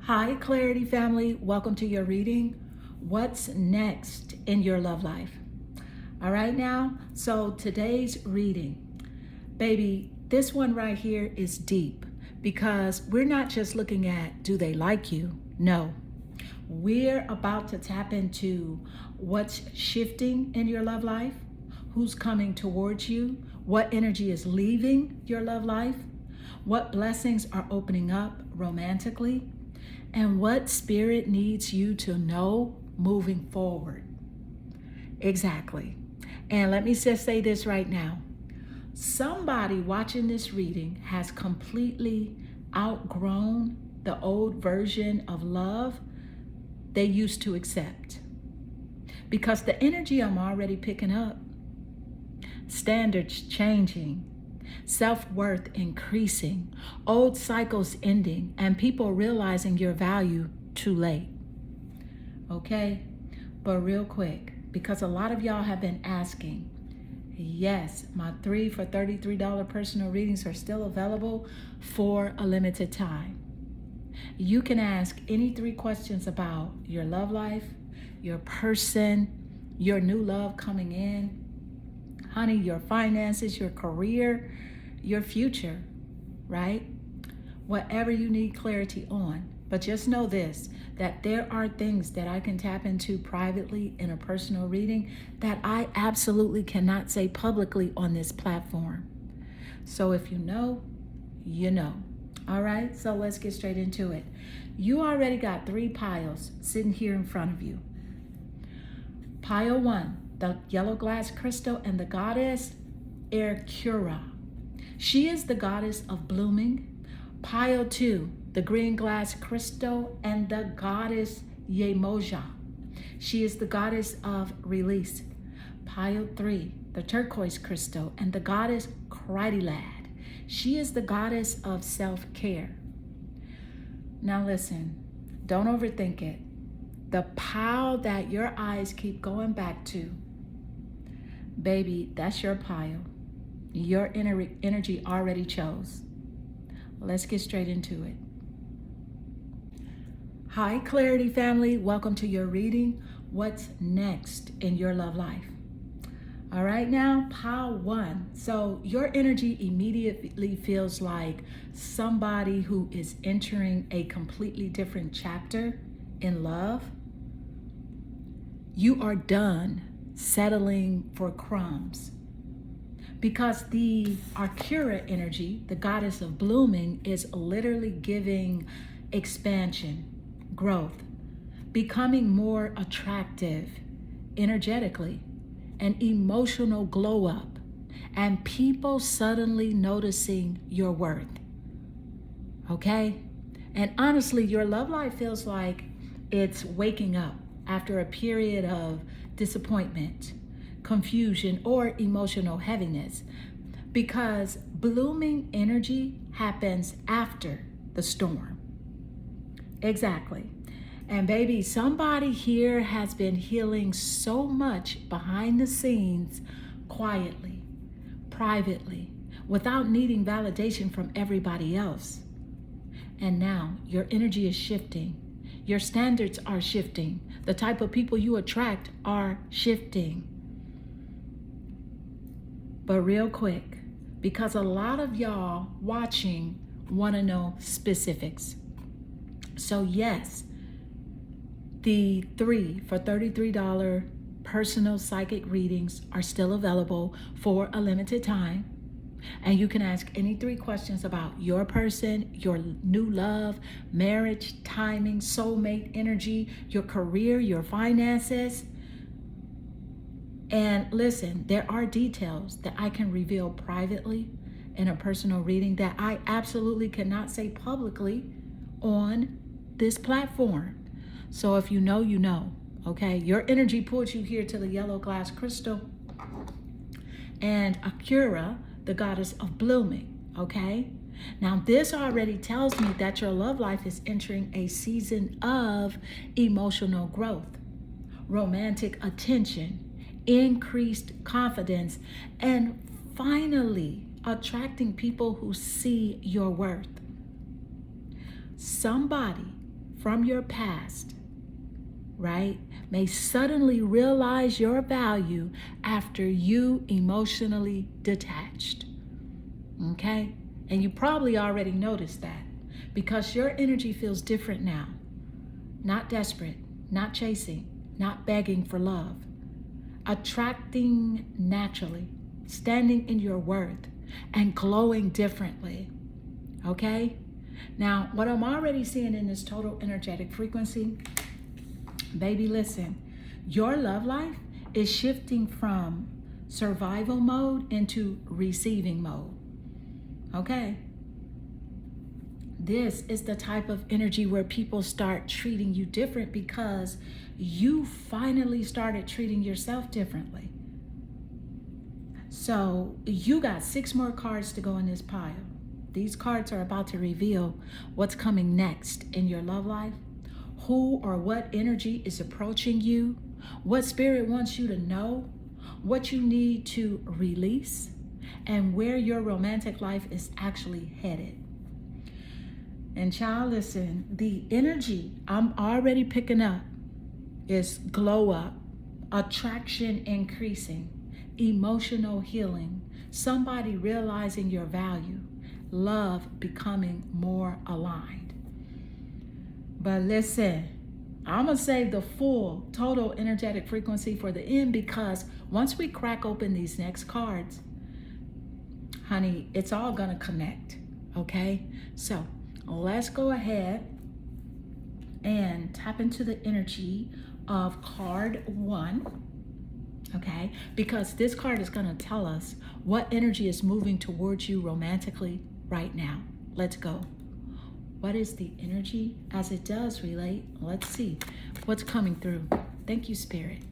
Hi, Clarity family. Welcome to your reading. What's next in your love life? All right, now. So today's reading, baby, this one right here is deep because we're not just looking at do they like you? No. We're about to tap into what's shifting in your love life, who's coming towards you, what energy is leaving your love life, what blessings are opening up romantically, and what spirit needs you to know moving forward. Exactly. And let me just say this right now. Somebody watching this reading has completely outgrown the old version of love they used to accept. Because the energy I'm already picking up, standards changing, self-worth increasing, old cycles ending, and people realizing your value too late. Okay? But real quick, because a lot of y'all have been asking, yes, my 3 for $33 personal readings are still available for a limited time. You can ask any 3 questions about your love life, your person, your new love coming in, honey, your finances, your career, your future, right? Whatever you need clarity on. But just know this, that there are things that I can tap into privately in a personal reading that I absolutely cannot say publicly on this platform. So if you know, you know. All right, so let's get straight into it. You already got 3 piles sitting here in front of you. Pile 1, the yellow glass crystal and the goddess Ercura. She is the goddess of blooming. Pile 2, the green glass crystal and the goddess Yemoja. She is the goddess of release. Pile 3, the turquoise crystal and the goddess Cridylad. She is the goddess of self-care. Now listen, don't overthink it. The pile that your eyes keep going back to, baby, that's your pile. Your energy already chose. Let's get straight into it. Hi, Clarity family. Welcome to your reading. What's next in your love life? All right, now, pile 1. So your energy immediately feels like somebody who is entering a completely different chapter in love. You are done settling for crumbs. Because the Ercura energy, the goddess of blooming, is literally giving expansion, growth, becoming more attractive energetically, an emotional glow up, and people suddenly noticing your worth. Okay? And honestly, your love life feels like it's waking up after a period of disappointment, confusion, or emotional heaviness, because blooming energy happens after the storm. Exactly. And baby, somebody here has been healing so much behind the scenes, quietly, privately, without needing validation from everybody else. And now your energy is shifting. Your standards are shifting. The type of people you attract are shifting. But real quick, because a lot of y'all watching want to know specifics. So yes, the 3 for $33 personal psychic readings are still available for a limited time. And you can ask any 3 questions about your person, your new love, marriage, timing, soulmate energy, your career, your finances. And listen, there are details that I can reveal privately in a personal reading that I absolutely cannot say publicly on this platform. So if you know, you know, okay? Your energy pulled you here to the yellow glass crystal and Ercura, the goddess of blooming, okay? Now this already tells me that your love life is entering a season of emotional growth, romantic attention, increased confidence, and finally attracting people who see your worth. Somebody from your past, right, may suddenly realize your value after you emotionally detached. Okay? And you probably already noticed that because your energy feels different now. Not desperate, not chasing, not begging for love. Attracting naturally, standing in your worth, and glowing differently. Okay? Now, what I'm already seeing in this total energetic frequency, baby, listen, your love life is shifting from survival mode into receiving mode. Okay? This is the type of energy where people start treating you different because you finally started treating yourself differently. So you got 6 more cards to go in this pile. These cards are about to reveal what's coming next in your love life, who or what energy is approaching you, what spirit wants you to know, what you need to release, and where your romantic life is actually headed. And child, listen, the energy I'm already picking up is glow up, attraction increasing, emotional healing, somebody realizing your value, love becoming more aligned. But listen, I'm going to save the full total energetic frequency for the end because once we crack open these next cards, honey, it's all going to connect. Okay? So let's go ahead and tap into the energy of card 1. Okay? Because this card is going to tell us what energy is moving towards you romantically right now. Let's go. What is the energy as it does relate? Let's see what's coming through. Thank you, Spirit.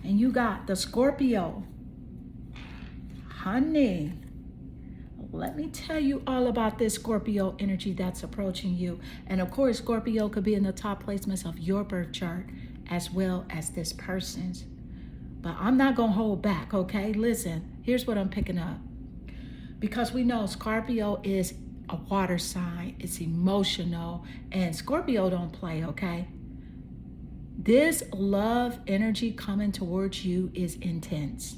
And you got the Scorpio. Honey, let me tell you all about this Scorpio energy that's approaching you. And of course, Scorpio could be in the top placements of your birth chart as well as this person's. But I'm not going to hold back, okay? Listen, here's what I'm picking up. Because we know Scorpio is a water sign, it's emotional, and Scorpio don't play, okay? This love energy coming towards you is intense.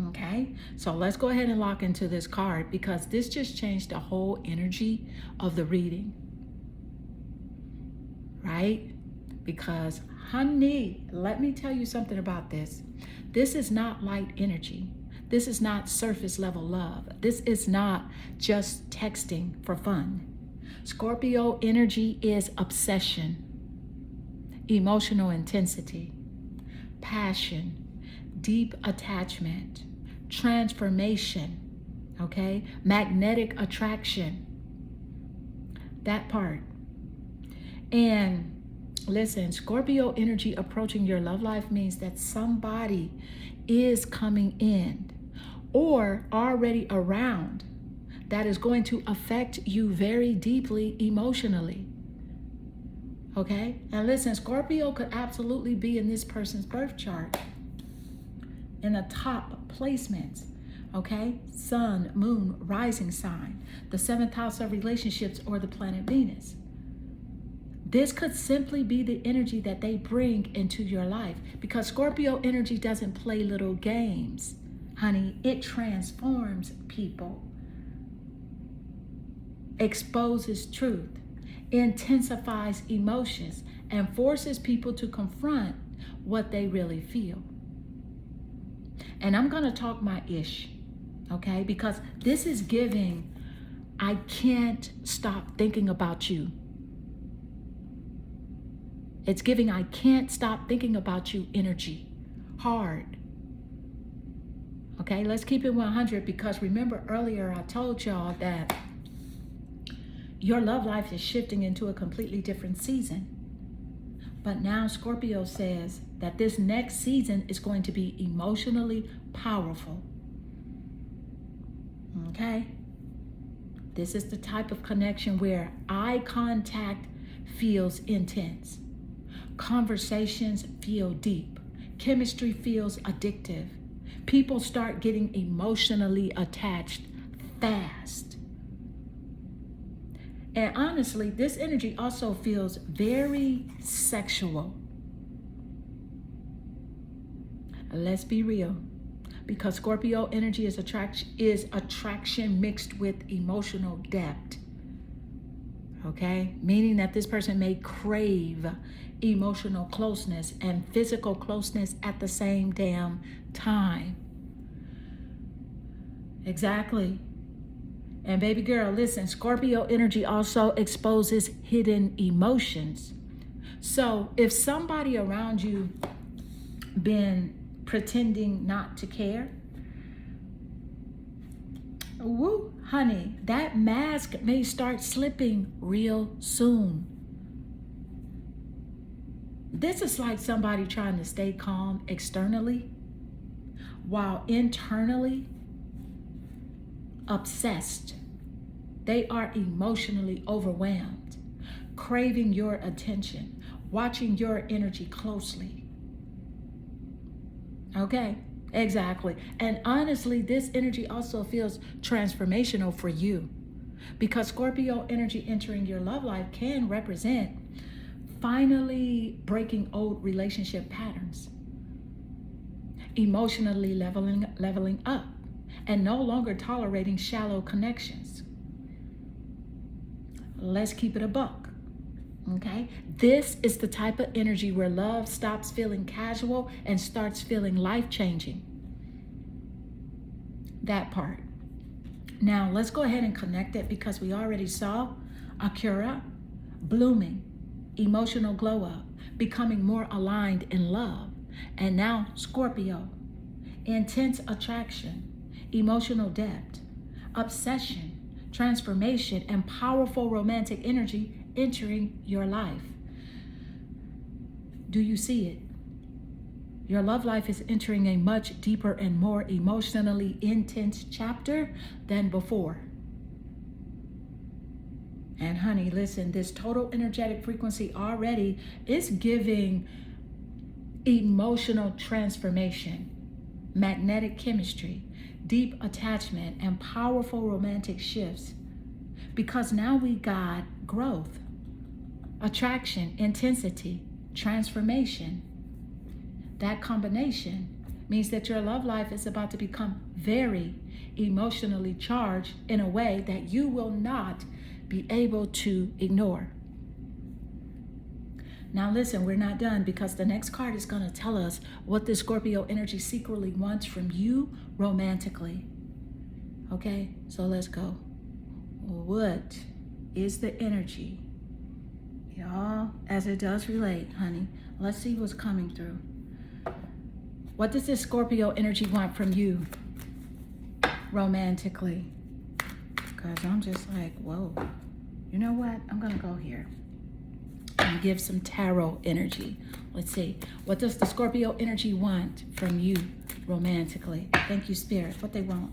Okay, so let's go ahead and lock into this card because this just changed the whole energy of the reading. Right? Because, honey, let me tell you something about this. This is not light energy. This is not surface level love. This is not just texting for fun. Scorpio energy is obsession, emotional intensity, passion, deep attachment, transformation, okay? Magnetic attraction, that part. And listen, Scorpio energy approaching your love life means that somebody is coming in or already around that is going to affect you very deeply emotionally. Okay? And listen, Scorpio could absolutely be in this person's birth chart in the top placements. Okay? Sun, moon, rising sign, the 7th house of relationships, or the planet Venus. This could simply be the energy that they bring into your life because Scorpio energy doesn't play little games. Honey, it transforms people, exposes truth, intensifies emotions, and forces people to confront what they really feel. And I'm going to talk my ish, okay? Because this is giving, I can't stop thinking about you. It's giving, I can't stop thinking about you energy. Hard. Okay, let's keep it 100 because remember earlier I told y'all that your love life is shifting into a completely different season. But now Scorpio says that this next season is going to be emotionally powerful. Okay? This is the type of connection where eye contact feels intense. Conversations feel deep. Chemistry feels addictive. People start getting emotionally attached fast. And honestly, this energy also feels very sexual. Let's be real. Because Scorpio energy is attraction mixed with emotional depth. Okay? Meaning that this person may crave emotional closeness and physical closeness at the same damn time. Exactly. And baby girl, listen, Scorpio energy also exposes hidden emotions. So if somebody around you been pretending not to care, woo, honey, that mask may start slipping real soon. This is like somebody trying to stay calm externally while internally obsessed. They are emotionally overwhelmed, craving your attention, watching your energy closely. Okay, exactly. And honestly, this energy also feels transformational for you, because Scorpio energy entering your love life can represent finally breaking old relationship patterns, emotionally leveling up, and no longer tolerating shallow connections. Let's keep it a buck. Okay? This is the type of energy where love stops feeling casual and starts feeling life-changing. That part. Now, let's go ahead and connect it, because we already saw Akira blooming, emotional glow up, becoming more aligned in love. And now Scorpio, intense attraction, emotional depth, obsession, transformation, and powerful romantic energy entering your life. Do you see it? Your love life is entering a much deeper and more emotionally intense chapter than before. And honey, listen, this total energetic frequency already is giving emotional transformation, magnetic chemistry, deep attachment, and powerful romantic shifts. Because now we got growth, attraction, intensity, transformation. That combination means that your love life is about to become very emotionally charged in a way that you will not be able to ignore. Now listen, we're not done, because the next card is going to tell us what the Scorpio energy secretly wants from you romantically. Okay, so let's go. What is the energy? Y'all, as it does relate, honey, let's see what's coming through. What does this Scorpio energy want from you romantically? Because I'm just like, whoa. You know what? I'm going to go here and give some tarot energy. Let's see. What does the Scorpio energy want from you romantically? Thank you, Spirit. What they want?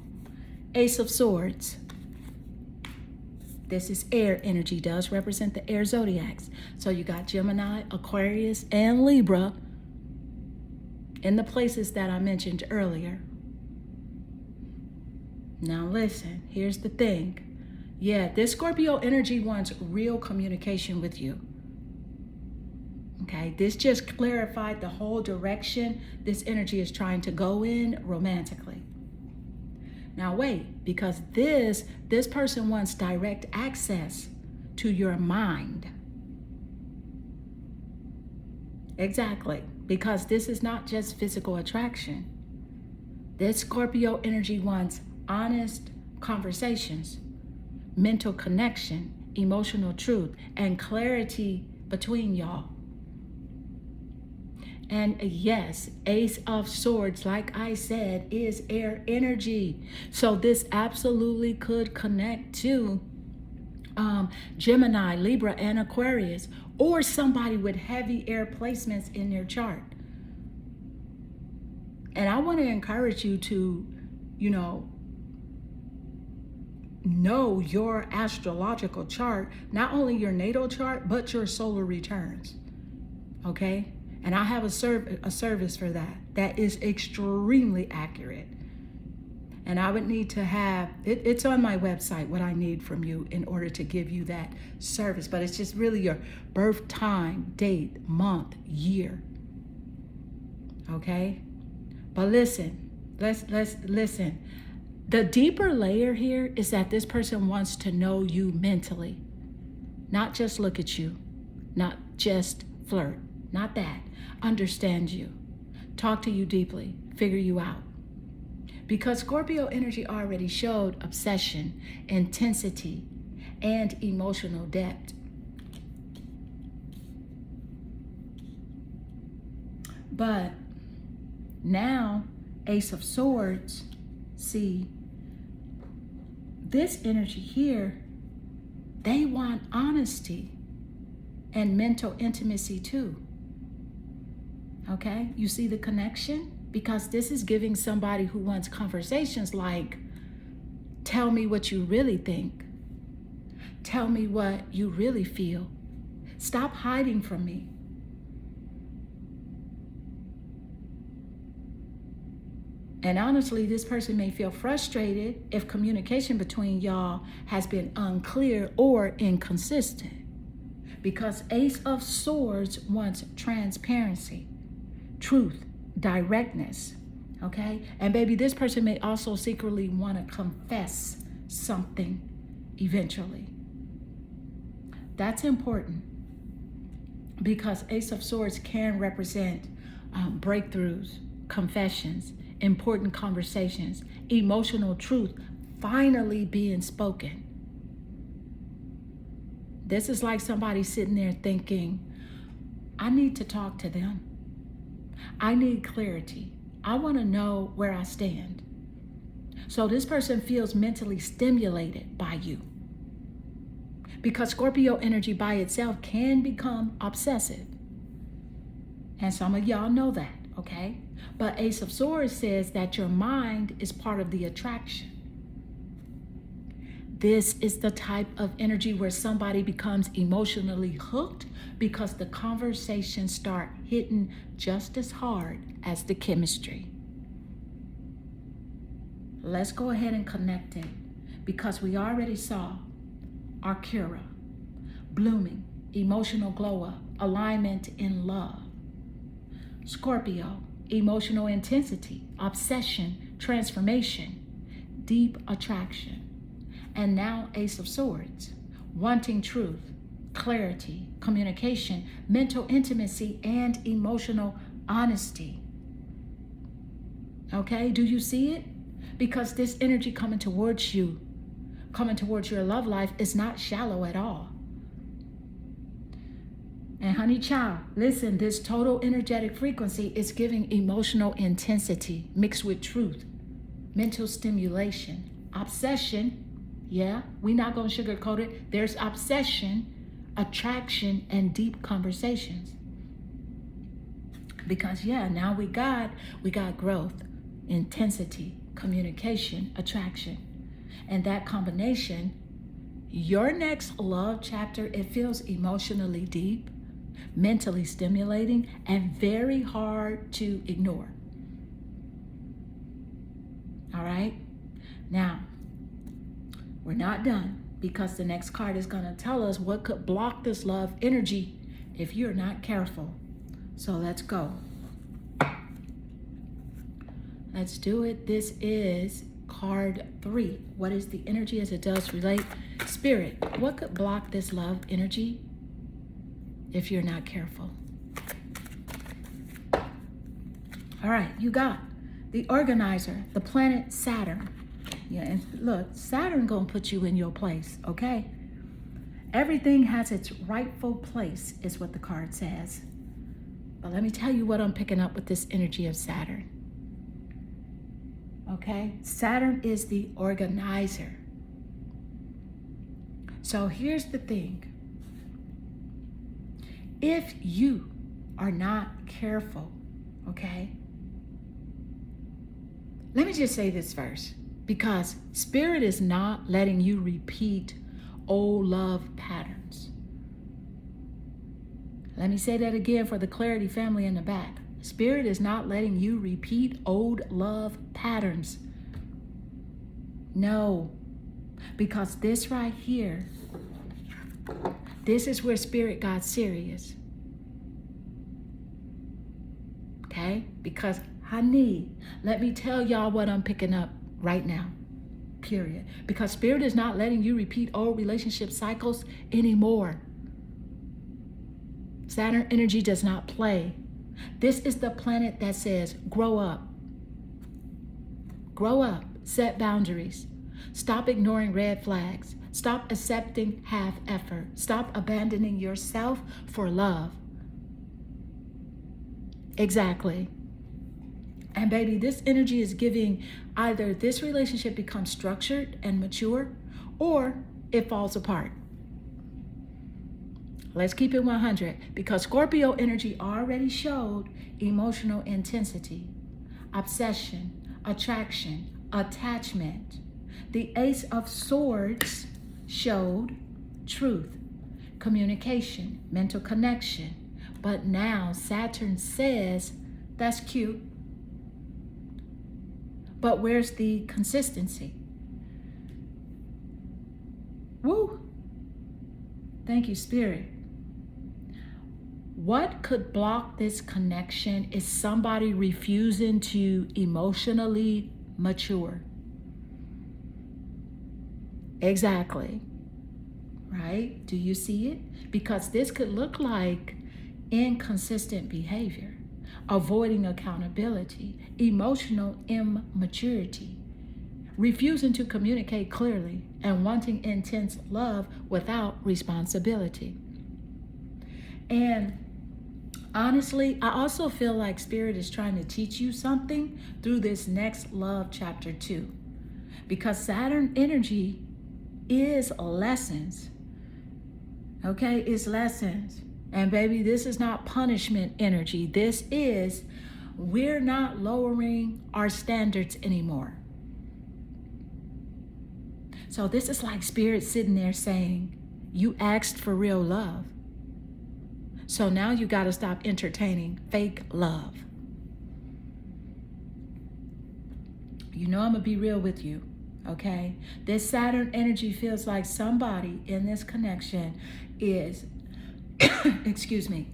Ace of Swords. This is air energy, does represent the air zodiacs. So you got Gemini, Aquarius, and Libra in the places that I mentioned earlier. Now listen, here's the thing. Yeah, this Scorpio energy wants real communication with you. Okay, this just clarified the whole direction this energy is trying to go in romantically. Now wait, because this person wants direct access to your mind. Exactly, because this is not just physical attraction. This Scorpio energy wants honest conversations, mental connection, emotional truth, and clarity between y'all. And yes, Ace of Swords, like I said, is air energy. So this absolutely could connect to Gemini, Libra, and Aquarius, or somebody with heavy air placements in their chart. And I want to encourage you to, know your astrological chart, not only your natal chart, but your solar returns. Okay? And I have a service for that is extremely accurate. And I would need to have, it's on my website, what I need from you in order to give you that service. But it's just really your birth time, date, month, year. Okay? But listen, let's listen. The deeper layer here is that this person wants to know you mentally. Not just look at you. Not just flirt. Not that. Understand you. Talk to you deeply. Figure you out. Because Scorpio energy already showed obsession, intensity, and emotional depth. But now, Ace of Swords, see, this energy here, they want honesty and mental intimacy too. Okay, you see the connection? Because this is giving somebody who wants conversations like, tell me what you really think. Tell me what you really feel. Stop hiding from me. And honestly, this person may feel frustrated if communication between y'all has been unclear or inconsistent. Because Ace of Swords wants transparency, truth, directness, okay? And baby, this person may also secretly want to confess something eventually. That's important because Ace of Swords can represent breakthroughs, confessions, important conversations, emotional truth finally being spoken. This is like somebody sitting there thinking, I need to talk to them. I need clarity. I want to know where I stand. So this person feels mentally stimulated by you. Because Scorpio energy by itself can become obsessive. And some of y'all know that, okay? But Ace of Swords says that your mind is part of the attraction. This is the type of energy where somebody becomes emotionally hooked because the conversations start hitting just as hard as the chemistry. Let's go ahead and connect it because we already saw Akira, blooming, emotional glow up, alignment in love. Scorpio, emotional intensity, obsession, transformation, deep attraction. And now Ace of Swords, wanting truth, clarity, communication, mental intimacy, and emotional honesty. Okay, do you see it? Because this energy coming towards you, coming towards your love life is not shallow at all. And honey child, listen, this total energetic frequency is giving emotional intensity mixed with truth, mental stimulation, obsession. Yeah, we're not going to sugarcoat it. There's obsession, attraction, and deep conversations. Because yeah, now we got growth, intensity, communication, attraction. And that combination, your next love chapter, it feels emotionally deep, mentally stimulating, and very hard to ignore. All right? Now, we're not done because the next card is going to tell us what could block this love energy if you're not careful. So let's go. Let's do it. This is card 3. What is the energy as it does relate? Spirit, what could block this love energy if you're not careful? All right, you got the organizer, the planet Saturn. Yeah, and look, Saturn gonna put you in your place, okay? Everything has its rightful place, is what the card says. But let me tell you what I'm picking up with this energy of Saturn. Okay? Saturn is the organizer. So here's the thing. If you are not careful, okay? Let me just say this first. Because Spirit is not letting you repeat old love patterns. Let me say that again for the clarity family in the back. Spirit is not letting you repeat old love patterns. No, because this right here, this is where Spirit got serious. Okay? Because, honey, let me tell y'all what I'm picking up right now. Period. Because Spirit is not letting you repeat old relationship cycles anymore. Saturn energy does not play. This is the planet that says, grow up. Grow up. Set boundaries. Stop ignoring red flags. Stop accepting half effort. Stop abandoning yourself for love. Exactly. And baby, this energy is giving either this relationship becomes structured and mature, or it falls apart. Let's keep it 100, because Scorpio energy already showed emotional intensity, obsession, attraction, attachment. The Ace of Swords showed truth, communication, mental connection. But now Saturn says, that's cute, but where's the consistency? Woo! Thank you, Spirit. What could block this connection is somebody refusing to emotionally mature. Exactly. Right? Do you see it? Because this could look like inconsistent behavior, avoiding accountability, emotional immaturity, refusing to communicate clearly, and wanting intense love without responsibility. And honestly, I also feel like Spirit is trying to teach you something through this next love chapter 2. Because Saturn energy is lessons. Okay, it's lessons. And baby, this is not punishment energy. This is, we're not lowering our standards anymore. So this is like Spirit sitting there saying, you asked for real love. So now you got to stop entertaining fake love. You know I'm going to be real with you, okay? This Saturn energy feels like somebody in this connection is, excuse me,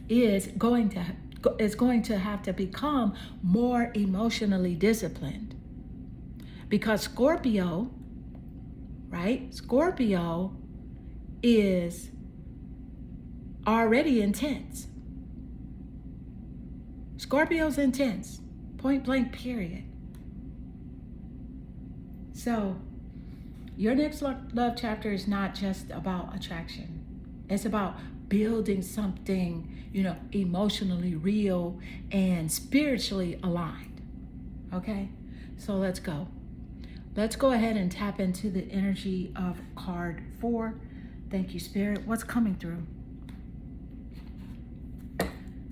is going to have to become more emotionally disciplined. Because Scorpio, right? Scorpio is already intense. Scorpio's intense, point blank, period. So your next love chapter is not just about attraction. It's about building something, emotionally real and spiritually aligned. Okay? So let's go. Let's go ahead and tap into the energy of card 4. Thank you, Spirit. What's coming through?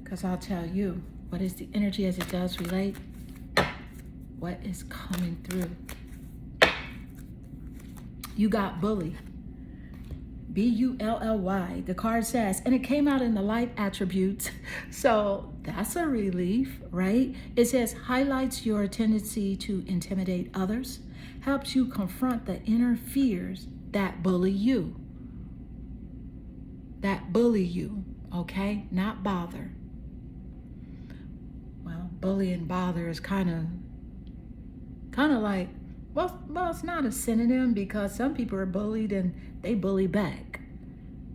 Because I'll tell you what is the energy as it does relate. What is coming through? You got bully. B-U-L-L-Y. The card says, and it came out in the light attributes. So that's a relief, right? It says, highlights your tendency to intimidate others, helps you confront the inner fears that bully you. That bully you, okay? Not bother. Well, bully and bother is kind of like, well, it's not a synonym, because some people are bullied and they bully back.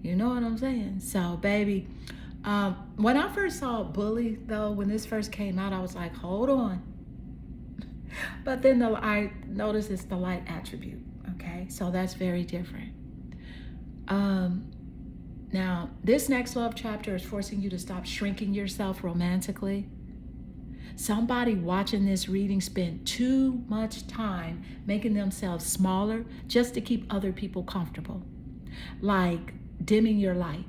You know what I'm saying? So, baby, when I first saw bully, though, when this first came out, I was like, hold on. But then I noticed it's the light attribute, okay? So that's very different. Now, this next love chapter is forcing you to stop shrinking yourself romantically. Somebody watching this reading spent too much time making themselves smaller just to keep other people comfortable. Like dimming your light,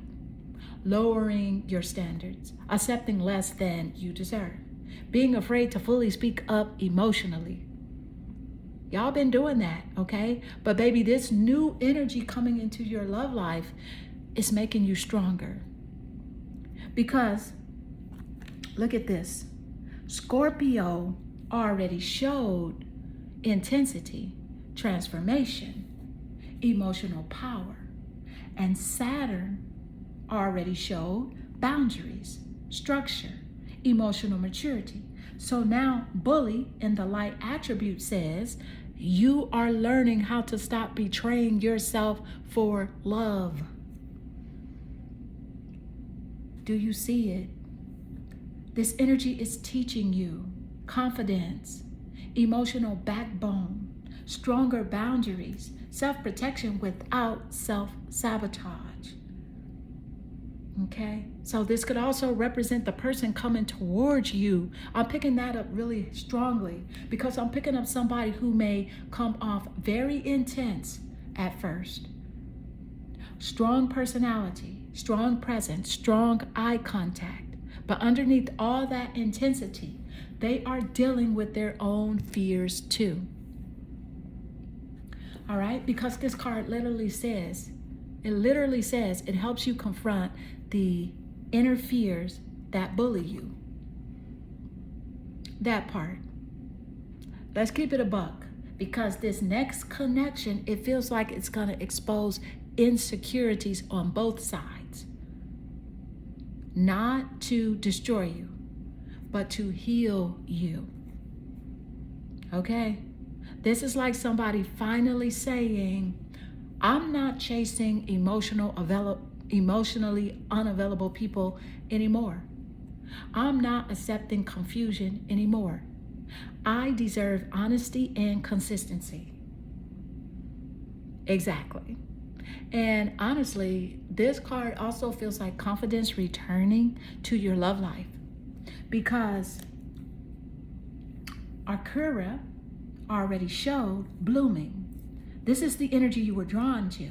lowering your standards, accepting less than you deserve, being afraid to fully speak up emotionally. Y'all been doing that, okay? But baby, this new energy coming into your love life is making you stronger. Because, look at this. Scorpio already showed intensity, transformation, emotional power. And Saturn already showed boundaries, structure, emotional maturity. So now Bully in the light attribute says, you are learning how to stop betraying yourself for love. Do you see it? This energy is teaching you confidence, emotional backbone, stronger boundaries, self-protection without self-sabotage. Okay, so this could also represent the person coming towards you. I'm picking that up really strongly because I'm picking up somebody who may come off very intense at first. Strong personality, strong presence, strong eye contact. But underneath all that intensity, they are dealing with their own fears too. All right, because this card literally says, it helps you confront the inner fears that bully you. That part. Let's keep it a buck, because this next connection, it feels like it's going to expose insecurities on both sides. Not to destroy you, but to heal you. Okay? This is like somebody finally saying, I'm not chasing emotionally unavailable people anymore. I'm not accepting confusion anymore. I deserve honesty and consistency. Exactly. And honestly, this card also feels like confidence returning to your love life, because Akura already showed blooming. This is the energy you were drawn to.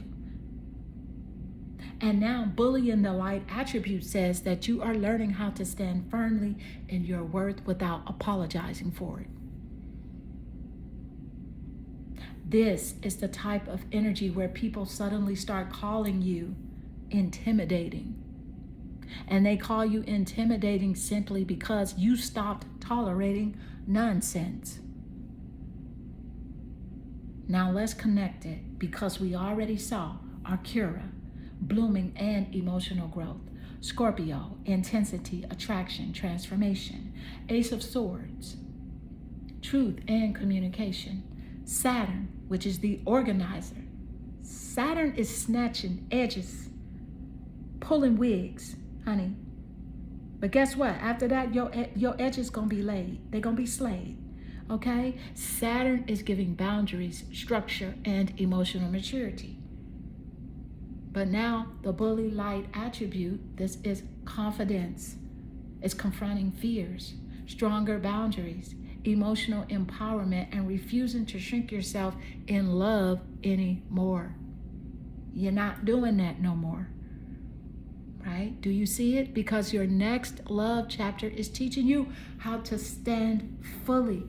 And now Bully in the light attribute says that you are learning how to stand firmly in your worth without apologizing for it. This is the type of energy where people suddenly start calling you intimidating. And they call you intimidating simply because you stopped tolerating nonsense. Now let's connect it, because we already saw Akura, blooming and emotional growth. Scorpio, intensity, attraction, transformation. Ace of Swords, truth and communication. Saturn, which is the organizer. Saturn is snatching edges, pulling wigs, honey. But guess what? After that, your edges gonna be laid. They're gonna be slayed. Okay? Saturn is giving boundaries, structure, and emotional maturity. But now the Bully light attribute, this is confidence. It's confronting fears, stronger boundaries, emotional empowerment, and refusing to shrink yourself in love anymore. You're not doing that no more. Right? Do you see it? Because your next love chapter is teaching you how to stand fully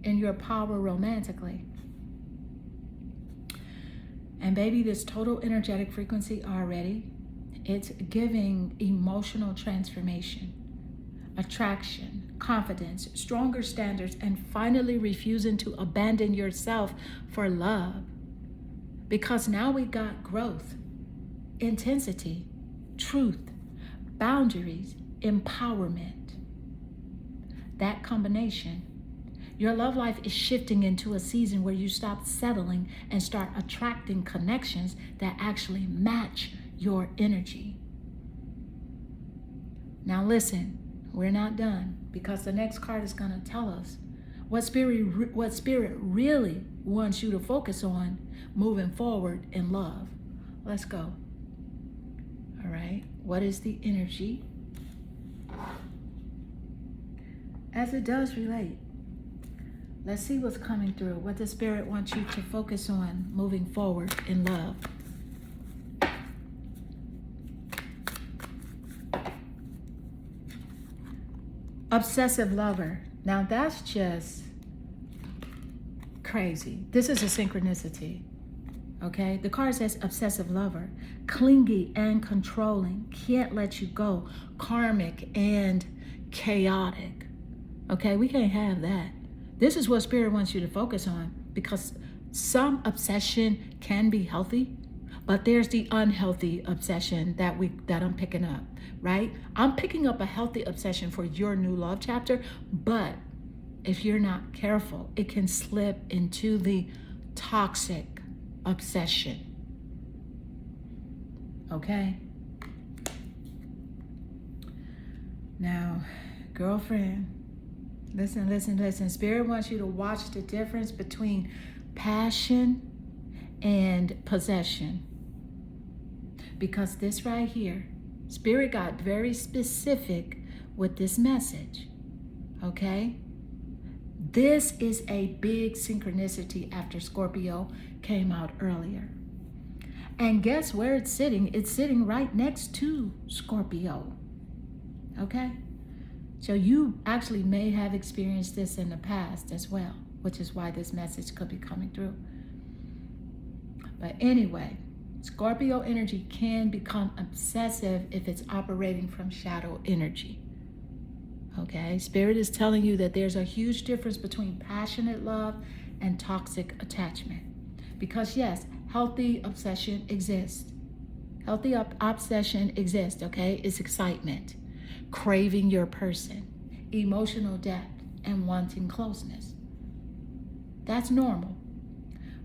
in your power romantically. And baby, this total energetic frequency already, it's giving emotional transformation, attraction, confidence, stronger standards, and finally refusing to abandon yourself for love. Because now we got growth, intensity, truth, boundaries, empowerment. That combination, your love life is shifting into a season where you stop settling and start attracting connections that actually match your energy. Now listen, we're not done, because the next card is going to tell us what spirit really wants you to focus on moving forward in love. Let's go. All right, what is the energy? As it does relate, let's see what's coming through, what the spirit wants you to focus on moving forward in love. Obsessive lover. Now that's just crazy. This is a synchronicity. Okay, the card says obsessive lover, clingy and controlling, can't let you go, karmic and chaotic. Okay, we can't have that. This is what spirit wants you to focus on, because Some obsession can be healthy, but there's the unhealthy obsession that I'm picking up, right? I'm picking up a healthy obsession for your new love chapter, but if you're not careful, it can slip into the toxic obsession. Okay? Now, girlfriend, listen. Spirit wants you to watch the difference between passion and possession. Because this right here, Spirit got very specific with this message. Okay? This is a big synchronicity after Scorpio came out earlier. And guess where it's sitting? It's sitting right next to Scorpio. Okay? So you actually may have experienced this in the past as well, which is why this message could be coming through. But anyway, Scorpio energy can become obsessive if it's operating from shadow energy. Okay? Spirit is telling you that there's a huge difference between passionate love and toxic attachment. Because yes, healthy obsession exists. Healthy obsession exists, okay? It's excitement, craving your person, emotional depth, and wanting closeness. That's normal.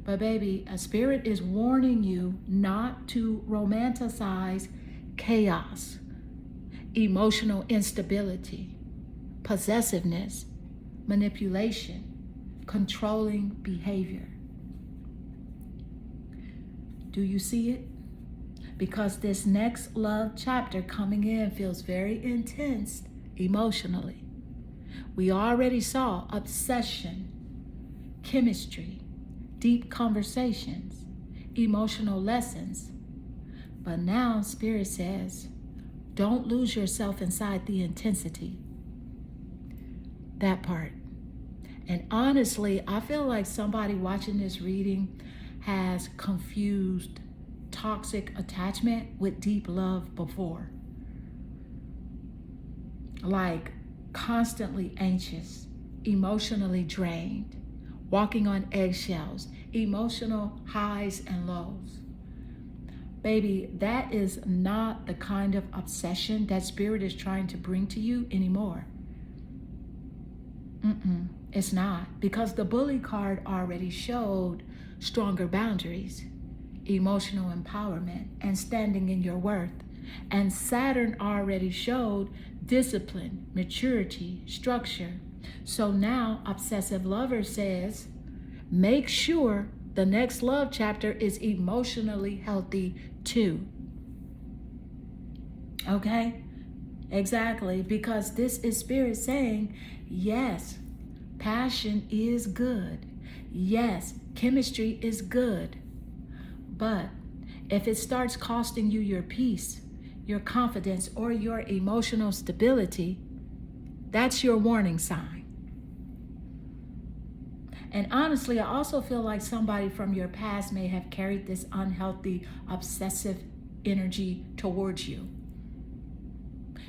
But baby, a spirit is warning you not to romanticize chaos, emotional instability, possessiveness, manipulation, controlling behavior. Do you see it? Because this next love chapter coming in feels very intense emotionally. We already saw obsession, chemistry, deep conversations, emotional lessons. But now Spirit says, don't lose yourself inside the intensity. That part. And honestly, I feel like somebody watching this reading has confused toxic attachment with deep love before. Like constantly anxious, emotionally drained, walking on eggshells, emotional highs and lows. Baby, that is not the kind of obsession that Spirit is trying to bring to you anymore. It's not, because the bully card already showed stronger boundaries, emotional empowerment, and standing in your worth. And Saturn already showed discipline, maturity, structure. So now Obsessive Lover says, make sure the next love chapter is emotionally healthy too. Okay? Exactly, because this is Spirit saying, yes, passion is good. Yes, chemistry is good. But if it starts costing you your peace, your confidence, or your emotional stability, that's your warning sign. And honestly, I also feel like somebody from your past may have carried this unhealthy, obsessive energy towards you.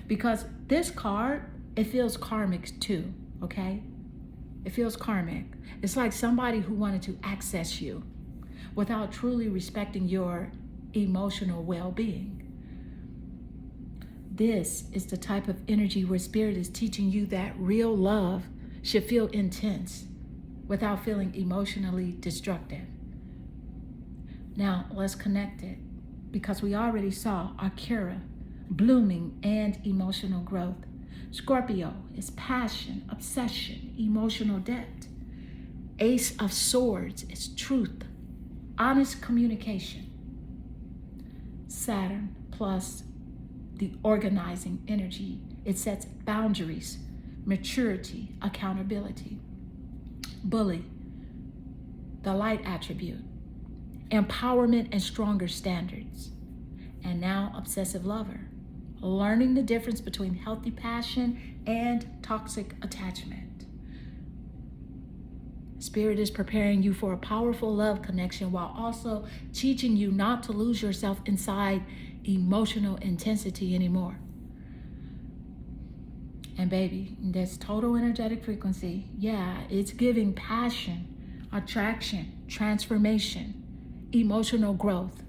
Because this card, it feels karmic too, okay? It feels karmic. It's like somebody who wanted to access you without truly respecting your emotional well-being. This is the type of energy where Spirit is teaching you that real love should feel intense without feeling emotionally destructive. Now, let's connect it, because we already saw Akira, blooming and emotional growth. Scorpio is passion, obsession, emotional depth. Ace of Swords is truth, honest communication. Saturn plus the organizing energy. It sets boundaries, maturity, accountability. Bully, the light attribute, empowerment and stronger standards. And now Obsessive Lover, learning the difference between healthy passion and toxic attachment. Spirit is preparing you for a powerful love connection while also teaching you not to lose yourself inside emotional intensity anymore. And baby, this total energetic frequency, yeah, it's giving passion, attraction, transformation, emotional growth,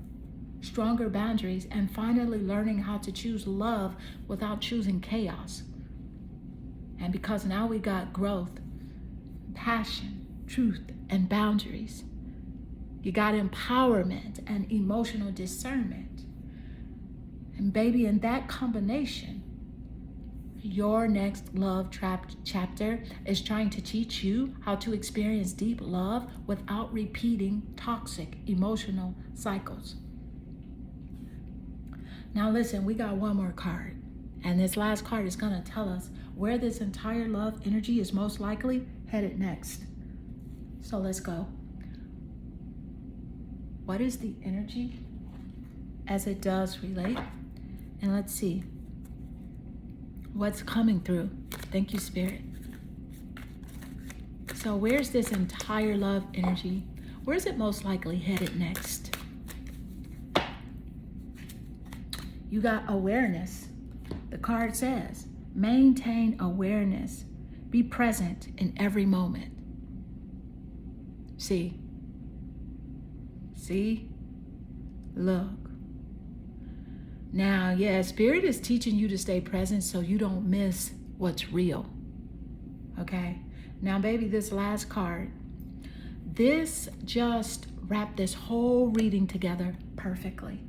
stronger boundaries, and finally learning how to choose love without choosing chaos. And because now we got growth, passion, truth, and boundaries, you got empowerment and emotional discernment. And baby, in that combination, your next love chapter is trying to teach you how to experience deep love without repeating toxic emotional cycles. Now listen, we got one more card. And this last card is going to tell us where this entire love energy is most likely headed next. So let's go. What is the energy as it does relate? And let's see what's coming through. Thank you, Spirit. So where's this entire love energy? Where's it most likely headed next? You got awareness. The card says, maintain awareness. Be present in every moment. See? Look. Now, yeah, Spirit is teaching you to stay present so you don't miss what's real. Okay? Now, baby, this last card, this just wrapped this whole reading together perfectly.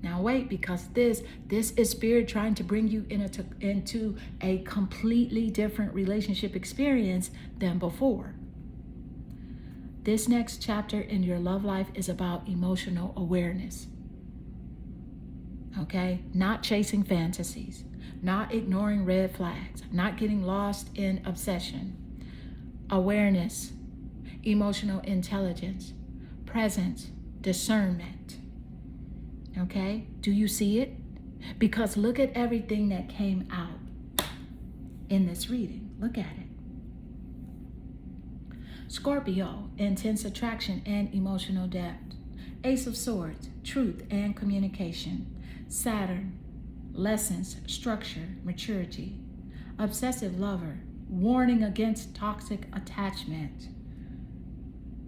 Now wait, because this is Spirit trying to bring you into a completely different relationship experience than before. This next chapter in your love life is about emotional awareness. Okay? Not chasing fantasies, not ignoring red flags, not getting lost in obsession. Awareness, emotional intelligence, presence, discernment. Okay? Do you see it? Because look at everything that came out in this reading. Look at it. Scorpio, intense attraction and emotional depth. Ace of Swords, truth and communication. Saturn, lessons, structure, maturity. Obsessive lover, warning against toxic attachment.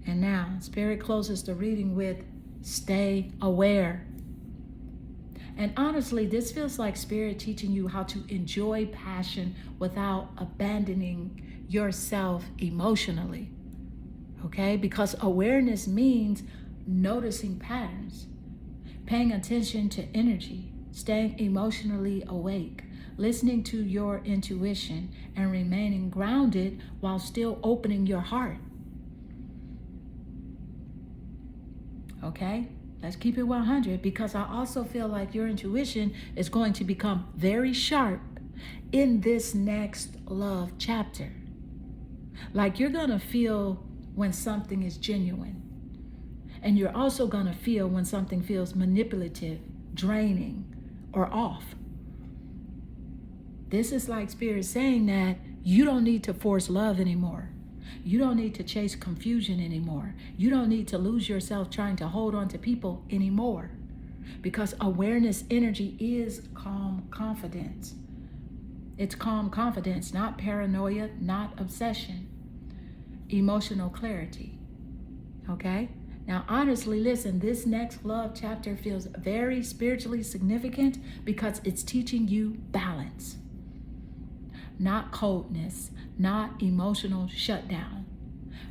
And now, Spirit closes the reading with stay aware. And honestly, this feels like Spirit teaching you how to enjoy passion without abandoning yourself emotionally. Okay? Because awareness means noticing patterns, paying attention to energy, staying emotionally awake, listening to your intuition, and remaining grounded while still opening your heart. Okay? Let's keep it 100, because I also feel like your intuition is going to become very sharp in this next love chapter. Like you're going to feel when something is genuine. And you're also going to feel when something feels manipulative, draining, or off. This is like Spirit saying that you don't need to force love anymore. You don't need to chase confusion anymore. You don't need to lose yourself trying to hold on to people anymore. Because awareness energy is calm confidence. It's calm confidence, not paranoia, not obsession. Emotional clarity. Okay? Now, honestly, listen, this next love chapter feels very spiritually significant because it's teaching you balance. Not coldness, not emotional shutdown.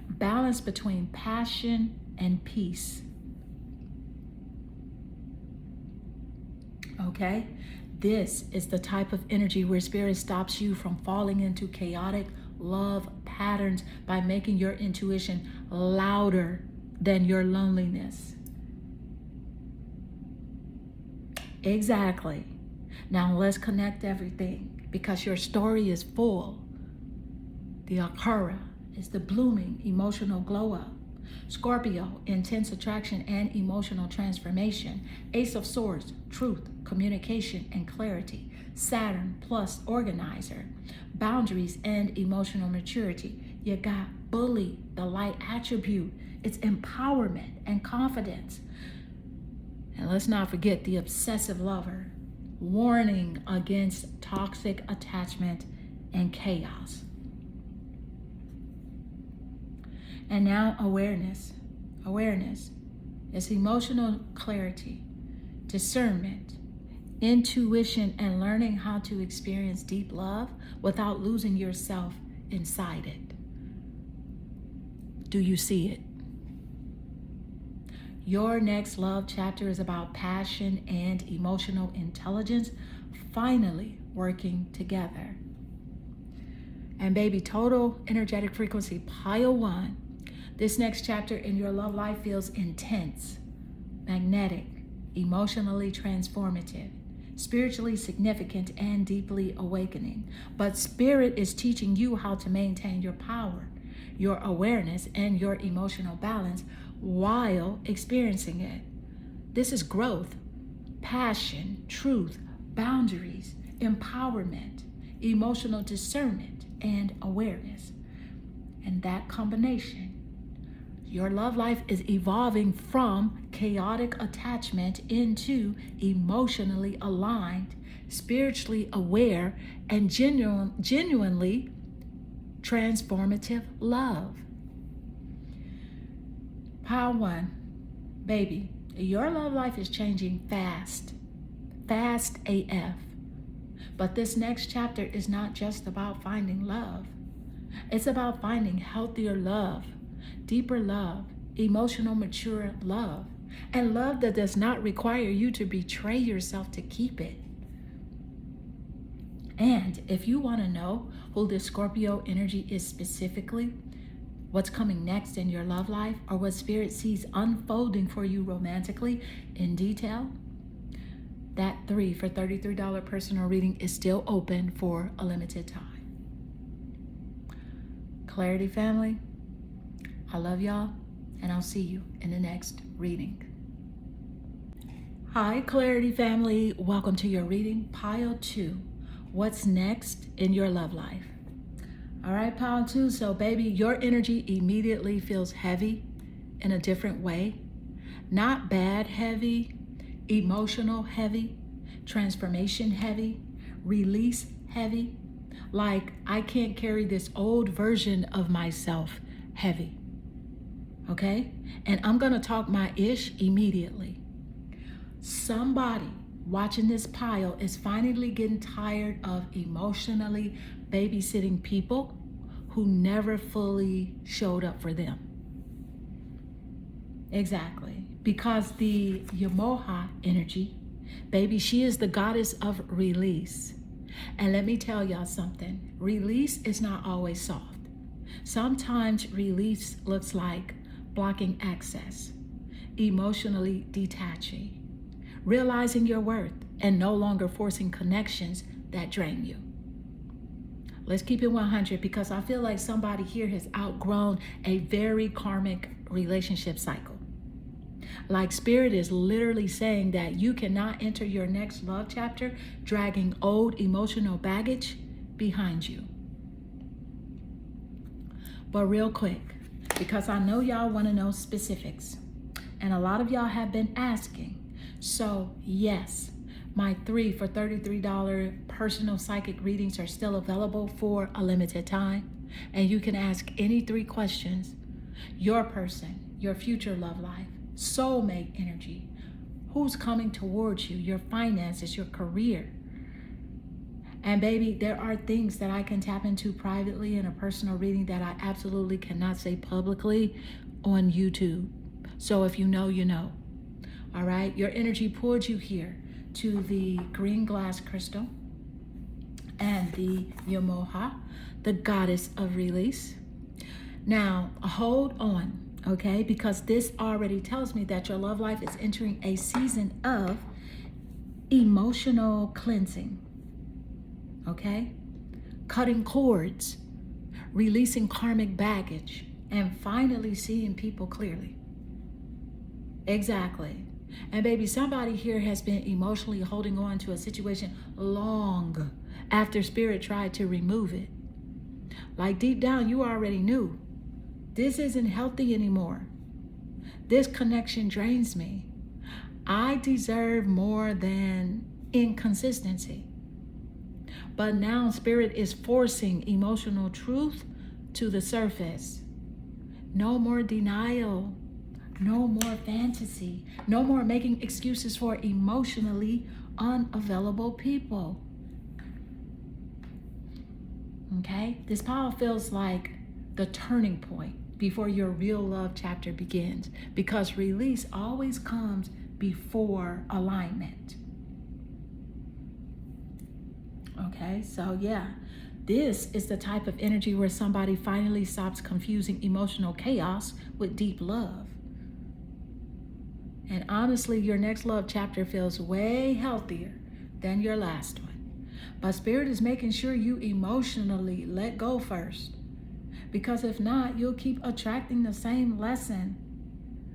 Balance between passion and peace. Okay? This is the type of energy where Spirit stops you from falling into chaotic love patterns by making your intuition louder than your loneliness. Exactly. Now let's connect everything, because your story is full. The Akara is the blooming emotional glow up. Scorpio, intense attraction and emotional transformation. Ace of Swords, truth, communication, and clarity. Saturn plus organizer, boundaries and emotional maturity. You got bully, the light attribute. It's empowerment and confidence. And let's not forget the obsessive lover, warning against toxic attachment and chaos. And now awareness. Awareness is emotional clarity, discernment, intuition, and learning how to experience deep love without losing yourself inside it. Do you see it? Your next love chapter is about passion and emotional intelligence finally working together. And baby, total energetic frequency, pile 1. This next chapter in your love life feels intense, magnetic, emotionally transformative, spiritually significant, and deeply awakening. But Spirit is teaching you how to maintain your power, your awareness, and your emotional balance while experiencing it. This is growth, passion, truth, boundaries, empowerment, emotional discernment, and awareness. And that combination, your love life is evolving from chaotic attachment into emotionally aligned, spiritually aware, and genuinely transformative love. Pile 1, baby, your love life is changing fast AF. But this next chapter is not just about finding love. It's about finding healthier love, deeper love, emotional mature love, and love that does not require you to betray yourself to keep it. And if you want to know who this Scorpio energy is specifically, what's coming next in your love life, or what Spirit sees unfolding for you romantically in detail, that 3 for $33 personal reading is still open for a limited time. Clarity family, I love y'all, and I'll see you in the next reading. Hi, Clarity family. Welcome to your reading, pile 2. What's next in your love life? All right, pile 2. So, baby, your energy immediately feels heavy in a different way. Not bad heavy, emotional heavy, transformation heavy, release heavy. Like, I can't carry this old version of myself heavy. Okay? And I'm going to talk my ish immediately. Somebody watching this pile is finally getting tired of emotionally babysitting people who never fully showed up for them. Exactly. Because the Yamoha energy, baby, she is the goddess of release. And let me tell y'all something. Release is not always soft. Sometimes release looks like blocking access, emotionally detaching, realizing your worth, and no longer forcing connections that drain you. Let's keep it 100, because I feel like somebody here has outgrown a very karmic relationship cycle. Like, Spirit is literally saying that you cannot enter your next love chapter dragging old emotional baggage behind you. But real quick, because I know y'all want to know specifics, and a lot of y'all have been asking. So yes, my 3 for $33 personal psychic readings are still available for a limited time. And you can ask any 3 questions. Your person, your future love life, soulmate energy, who's coming towards you, your finances, your career. And baby, there are things that I can tap into privately in a personal reading that I absolutely cannot say publicly on YouTube. So if you know, you know. All right, your energy pulled you here to the green glass crystal and the Yamoha, the goddess of release. Now, hold on, okay? Because this already tells me that your love life is entering a season of emotional cleansing, okay? Cutting cords, releasing karmic baggage, and finally seeing people clearly. Exactly. And baby, somebody here has been emotionally holding on to a situation long after Spirit tried to remove it. Like, deep down, you already knew this isn't healthy anymore. This connection drains me. I deserve more than inconsistency. But now Spirit is forcing emotional truth to the surface. No more denial. No more fantasy. No more making excuses for emotionally unavailable people. Okay? This power feels like the turning point before your real love chapter begins, because release always comes before alignment. Okay, so yeah, this is the type of energy where somebody finally stops confusing emotional chaos with deep love. And honestly, your next love chapter feels way healthier than your last one. But Spirit is making sure you emotionally let go first. Because if not, you'll keep attracting the same lesson,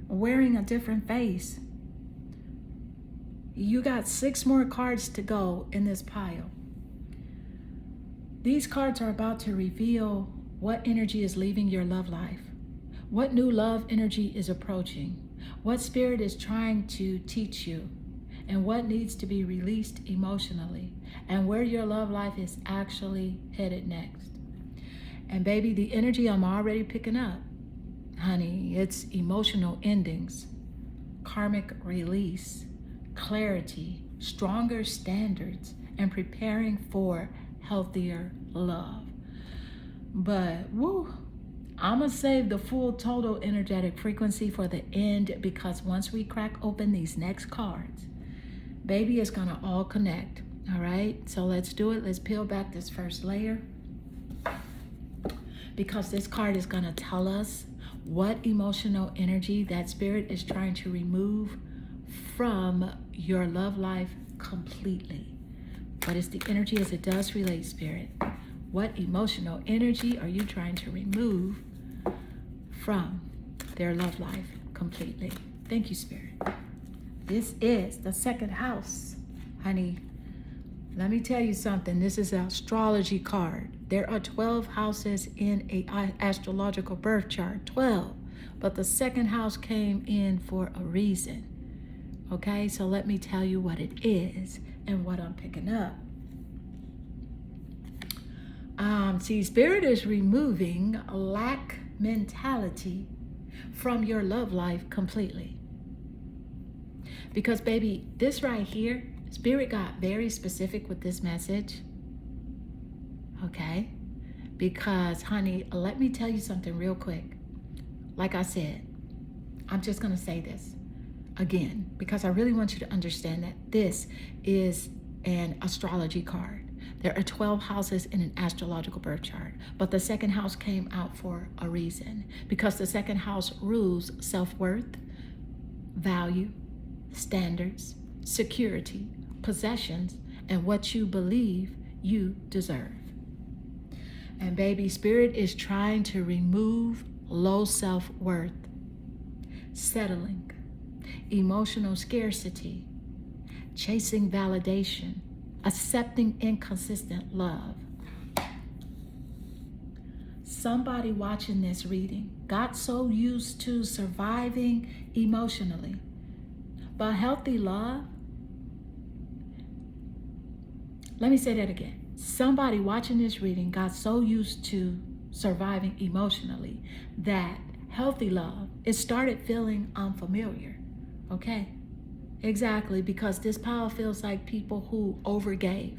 wearing a different face. You got 6 more cards to go in this pile. These cards are about to reveal what energy is leaving your love life, what new love energy is approaching, what Spirit is trying to teach you, and what needs to be released emotionally, and where your love life is actually headed next. And baby, the energy I'm already picking up, honey, it's emotional endings, karmic release, clarity, stronger standards, and preparing for healthier love. But woo, I'm gonna save the full total energetic frequency for the end, because once we crack open these next cards, baby, it's gonna all connect. All right, so let's do it. Let's peel back this first layer, because this card is gonna tell us what emotional energy that Spirit is trying to remove from your love life completely. But it's the energy as it does relate, Spirit. What emotional energy are you trying to remove from their love life completely? Thank you, Spirit. This is the second house, honey. Let me tell you something. This is an astrology card. There are 12 houses in an astrological birth chart, 12. But the second house came in for a reason. Okay, so let me tell you what it is and what I'm picking up. See, Spirit is removing a lack mentality from your love life completely. Because baby, this right here, Spirit got very specific with this message. Okay? Because, honey, let me tell you something real quick. Like I said, I'm just going to say this again, because I really want you to understand that this is an astrology card. There are 12 houses in an astrological birth chart, but the second house came out for a reason, because the second house rules self-worth, value, standards, security, possessions, and what you believe you deserve. And baby, Spirit is trying to remove low self-worth, settling, emotional scarcity, chasing validation, accepting inconsistent love. Somebody watching this reading got so used to surviving emotionally, but healthy love, let me say that again. Somebody watching this reading got so used to surviving emotionally that healthy love, it started feeling unfamiliar. Okay? Exactly, because this power feels like people who overgave,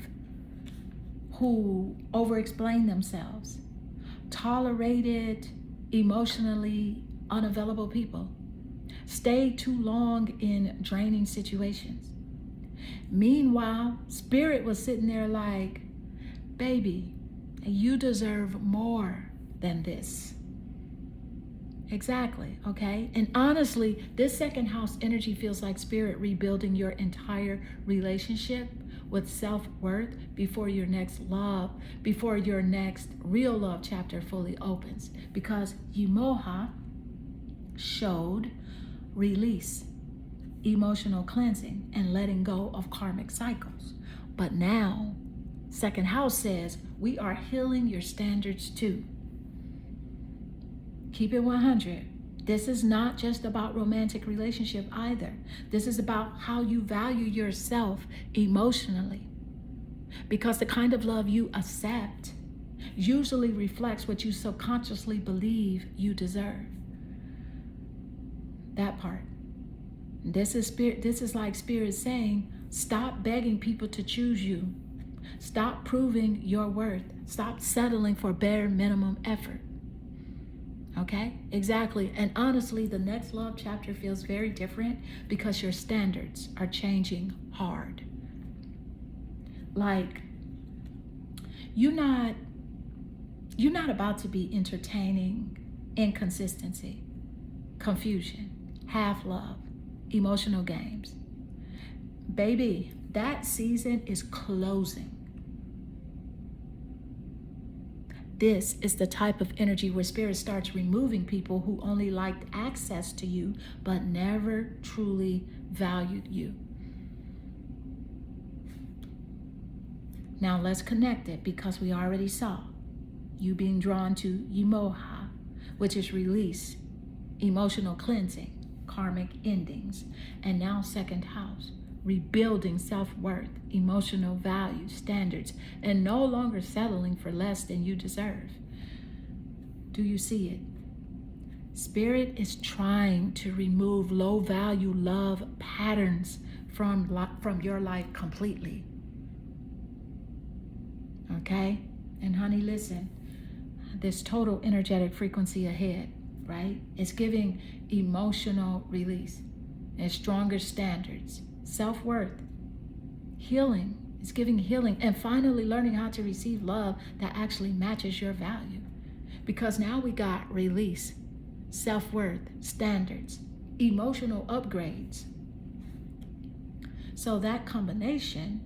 who over-explained themselves, tolerated emotionally unavailable people, stayed too long in draining situations. Meanwhile, Spirit was sitting there like, baby, you deserve more than this. Exactly, okay? And honestly, this second house energy feels like Spirit rebuilding your entire relationship with self-worth before your next love, before your next real love chapter fully opens. Because Yumoha showed release, emotional cleansing, and letting go of karmic cycles. But now, second house says, we are healing your standards too. Keep it 100. This is not just about romantic relationship either. This is about how you value yourself emotionally. Because the kind of love you accept usually reflects what you subconsciously believe you deserve. That part. This is spirit. This is like spirit saying, stop begging people to choose you. Stop proving your worth. Stop settling for bare minimum effort. Okay, exactly. And honestly, the next love chapter feels very different because your standards are changing hard. Like, you're not about to be entertaining inconsistency, confusion, half love, emotional games. Baby, that season is closing. This is the type of energy where spirit starts removing people who only liked access to you but never truly valued you. Now let's connect it, because we already saw you being drawn to Yimoha, which is release, emotional cleansing, karmic endings, and now second house, rebuilding self-worth, emotional value, standards, and no longer settling for less than you deserve. Do you see it? Spirit is trying to remove low-value love patterns from your life completely. Okay? And honey, listen, this total energetic frequency ahead, right? It's giving emotional release and stronger standards, self-worth, healing. It's giving healing, and finally learning how to receive love that actually matches your value. Because now we got release, self-worth, standards, emotional upgrades. So that combination,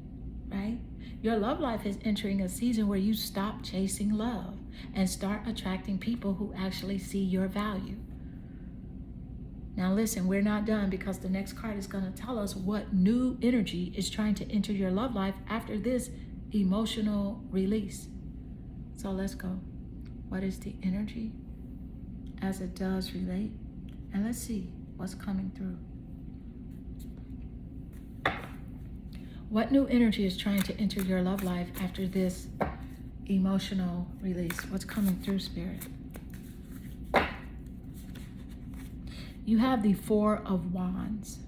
right? Your love life is entering a season where you stop chasing love and start attracting people who actually see your value. Now listen, we're not done, because the next card is going to tell us what new energy is trying to enter your love life after this emotional release. So let's go. What is the energy as it does relate? And let's see what's coming through. What new energy is trying to enter your love life after this emotional release? What's coming through, Spirit? You have the Four of Wands.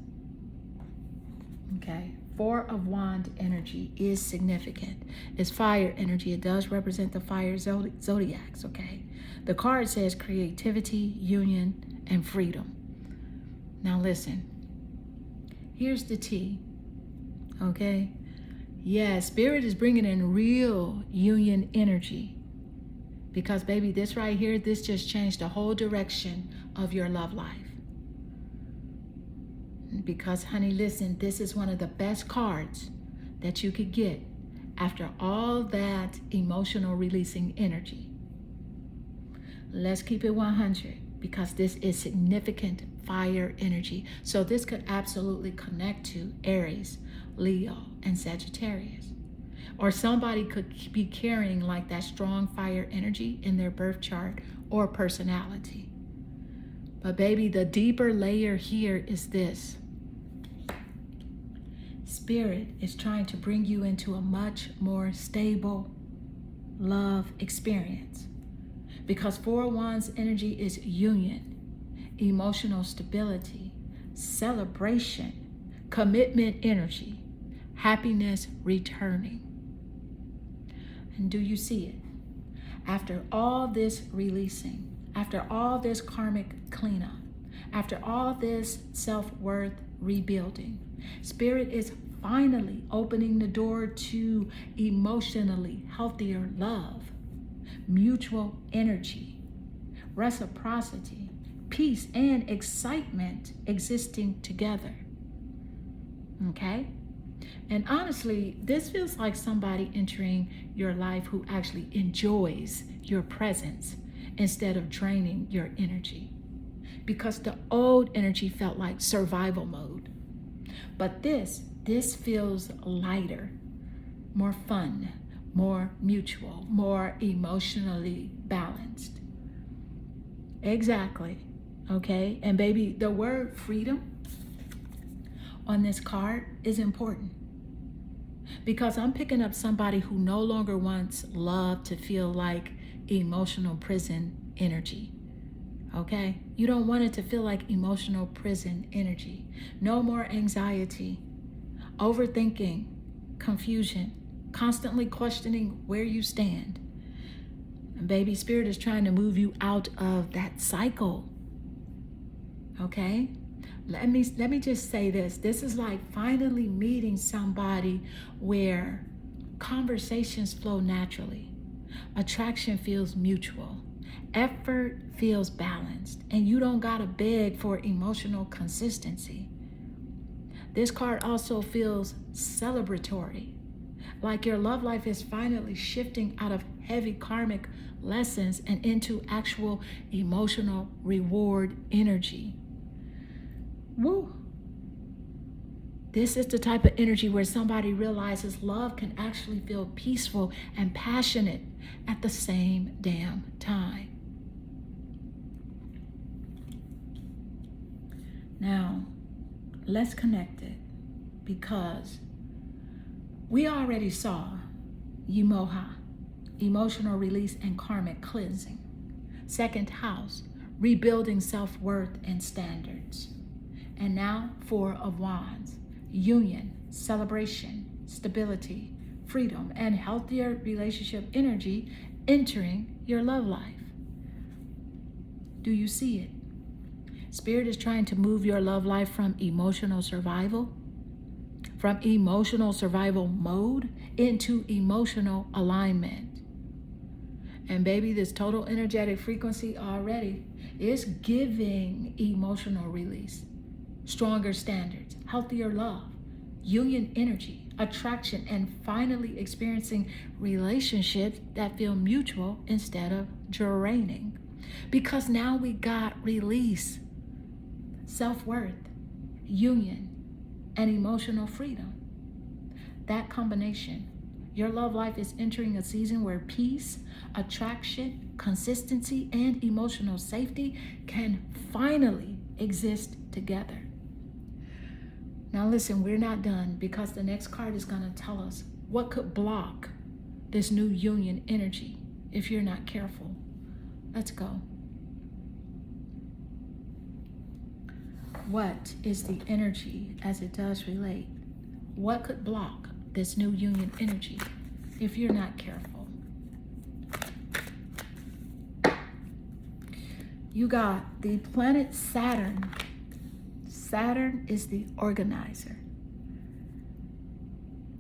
Okay. Four of Wands energy is significant. It's fire energy. It does represent the fire zodiacs, okay? The card says creativity, union, and freedom. Now listen. Here's the tea. Okay? Yeah, Spirit is bringing in real union energy. Because, baby, this right here, this just changed the whole direction of your love life. Because, honey, listen, this is one of the best cards that you could get after all that emotional releasing energy. Let's keep it 100, because this is significant fire energy. So this could absolutely connect to Aries, Leo, and Sagittarius. Or somebody could be carrying like that strong fire energy in their birth chart or personality. But baby, the deeper layer here is this. Spirit is trying to bring you into a much more stable love experience. Because Four of Wands energy is union, emotional stability, celebration, commitment energy, happiness returning. And do you see it? After all this releasing, after all this karmic cleanup, after all this self-worth rebuilding, Spirit is finally opening the door to emotionally healthier love, mutual energy, reciprocity, peace, and excitement existing together. Okay? And honestly, this feels like somebody entering your life who actually enjoys your presence instead of draining your energy. Because the old energy felt like survival mode. But this feels lighter, more fun, more mutual, more emotionally balanced. Exactly. Okay? And baby, the word freedom on this card is important. Because I'm picking up somebody who no longer wants love to feel like emotional prison energy. okay? You don't want it to feel like emotional prison energy. No more anxiety, overthinking, confusion, constantly questioning where you stand. And baby, Spirit is trying to move you out of that cycle, okay? Let me just say this. This is like finally meeting somebody where conversations flow naturally. Attraction feels mutual. Effort feels balanced. And you don't gotta beg for emotional consistency. This card also feels celebratory. Like your love life is finally shifting out of heavy karmic lessons and into actual emotional reward energy. Woo! This is the type of energy where somebody realizes love can actually feel peaceful and passionate at the same damn time. Now, let's connect it, because we already saw Yemoha, emotional release and karmic cleansing. Second house, rebuilding self-worth and standards. And now, Four of Wands, union, celebration, stability, freedom, and healthier relationship energy entering your love life. Do you see it? Spirit is trying to move your love life from emotional survival mode into emotional alignment. And baby, this total energetic frequency already is giving emotional release, stronger standards, healthier love, union energy, attraction, and finally experiencing relationships that feel mutual instead of draining. Because now we got release, self-worth, union, and emotional freedom. That combination, your love life is entering a season where peace, attraction, consistency, and emotional safety can finally exist together. Now listen, we're not done, because the next card is going to tell us what could block this new union energy if you're not careful. Let's go. What is the energy as it does relate? What could block this new union energy if you're not careful? You got the planet Saturn. Saturn is the organizer.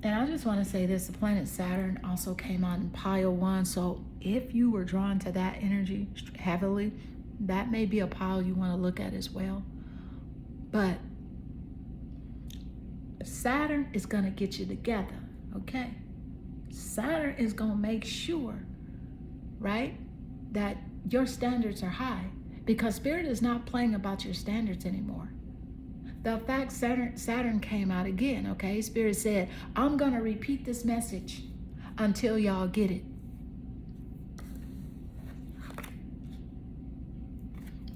And I just want to say this, the planet Saturn also came out in pile 1. So if you were drawn to that energy heavily, that may be a pile you want to look at as well. But Saturn is going to get you together, okay? Saturn is going to make sure, right, that your standards are high, because Spirit is not playing about your standards anymore. The fact Saturn came out again, okay? Spirit said, I'm going to repeat this message until y'all get it.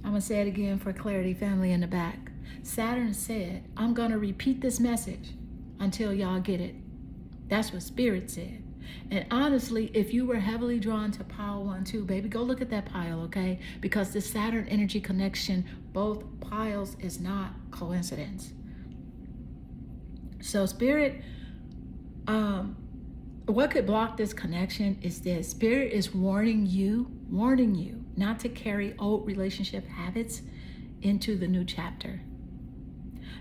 I'm going to say it again for clarity, family in the back. Saturn said, I'm going to repeat this message until y'all get it. That's what Spirit said. And honestly, if you were heavily drawn to pile 1, 2, baby, go look at that pile, okay? Because the Saturn energy connection, both piles, is not coincidence. So Spirit, what could block this connection is this. Spirit is warning you not to carry old relationship habits into the new chapter.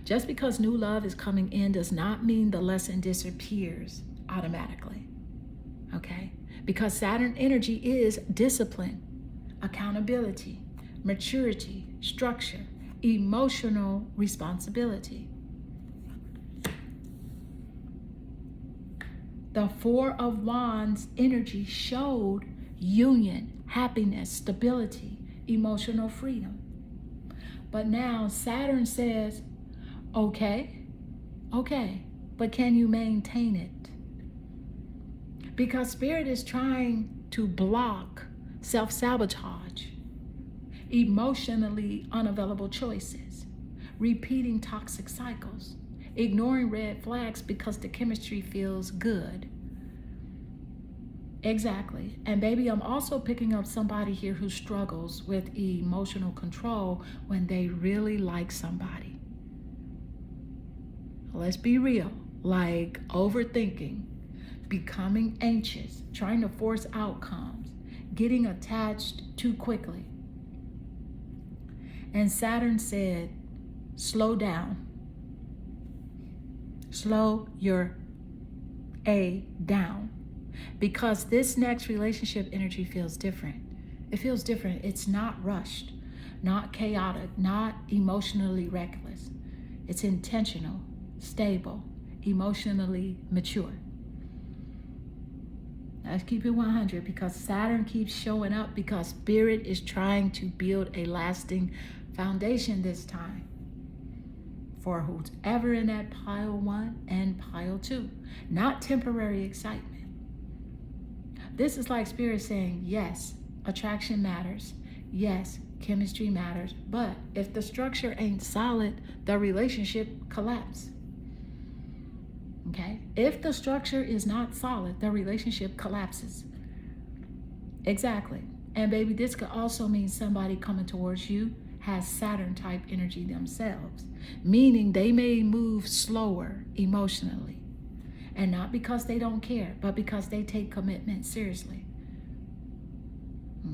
Just because new love is coming in does not mean the lesson disappears automatically, okay? Because Saturn energy is discipline, accountability, maturity, structure, emotional responsibility. The Four of Wands energy showed union, happiness, stability, emotional freedom. But now Saturn says, okay, but can you maintain it? Because Spirit is trying to block self-sabotage, emotionally unavailable choices, repeating toxic cycles, ignoring red flags because the chemistry feels good. Exactly. And baby, I'm also picking up somebody here who struggles with emotional control when they really like somebody. Let's be real. Like overthinking, becoming anxious, trying to force outcomes, getting attached too quickly. And Saturn said, slow down. Slow your A down. Because this next relationship energy feels different. It feels different. It's not rushed, not chaotic, not emotionally reckless. It's intentional, stable, emotionally mature. Let's keep it 100 because Saturn keeps showing up because Spirit is trying to build a lasting foundation this time for who's ever in that pile 1 and pile 2. Not temporary excitement. This is like Spirit saying, yes, attraction matters. Yes, chemistry matters. But if the structure ain't solid, the relationship collapses. Okay? If the structure is not solid, the relationship collapses. Exactly. And baby, this could also mean somebody coming towards you has Saturn type energy themselves, meaning they may move slower emotionally. And not because they don't care, but because they take commitment seriously.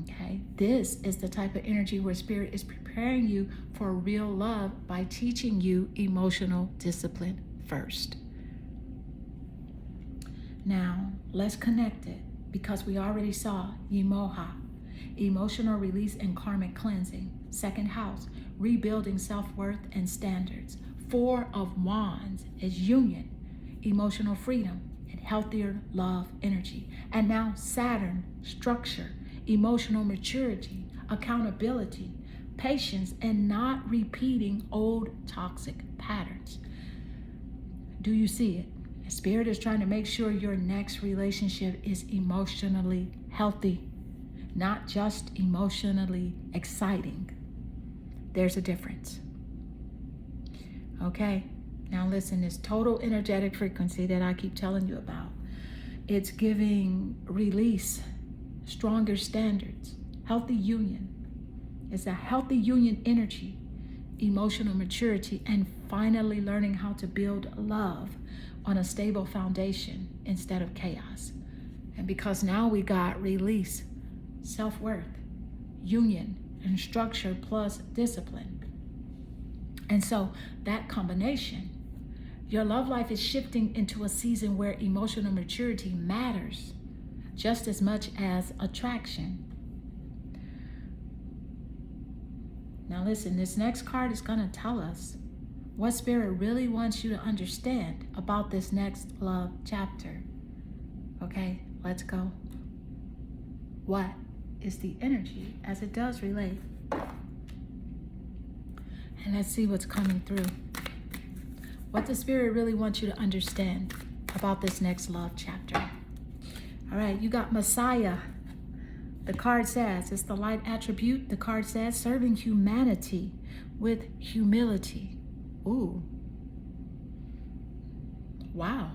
Okay? This is the type of energy where Spirit is preparing you for real love by teaching you emotional discipline first. Now, let's connect it because we already saw Yimoha, emotional release and karmic cleansing. Second house, rebuilding self-worth and standards. 4 of Wands is union, emotional freedom, and healthier love energy. And now Saturn, structure, emotional maturity, accountability, patience, and not repeating old toxic patterns. Do you see it? Spirit is trying to make sure your next relationship is emotionally healthy, not just emotionally exciting. There's a difference. Okay? Now listen, this total energetic frequency that I keep telling you about, it's giving release, stronger standards, healthy union. It's a healthy union energy, emotional maturity, and finally learning how to build love on a stable foundation instead of chaos. And because now we got release, self-worth, union, and structure plus discipline. And so that combination, your love life is shifting into a season where emotional maturity matters just as much as attraction. Now listen, this next card is going to tell us what Spirit really wants you to understand about this next love chapter. Okay, let's go. What is the energy as it does relate? And let's see what's coming through. What the Spirit really wants you to understand about this next love chapter. All right, you got Messiah. The card says, it's the light attribute. The card says, serving humanity with humility. Ooh. Wow.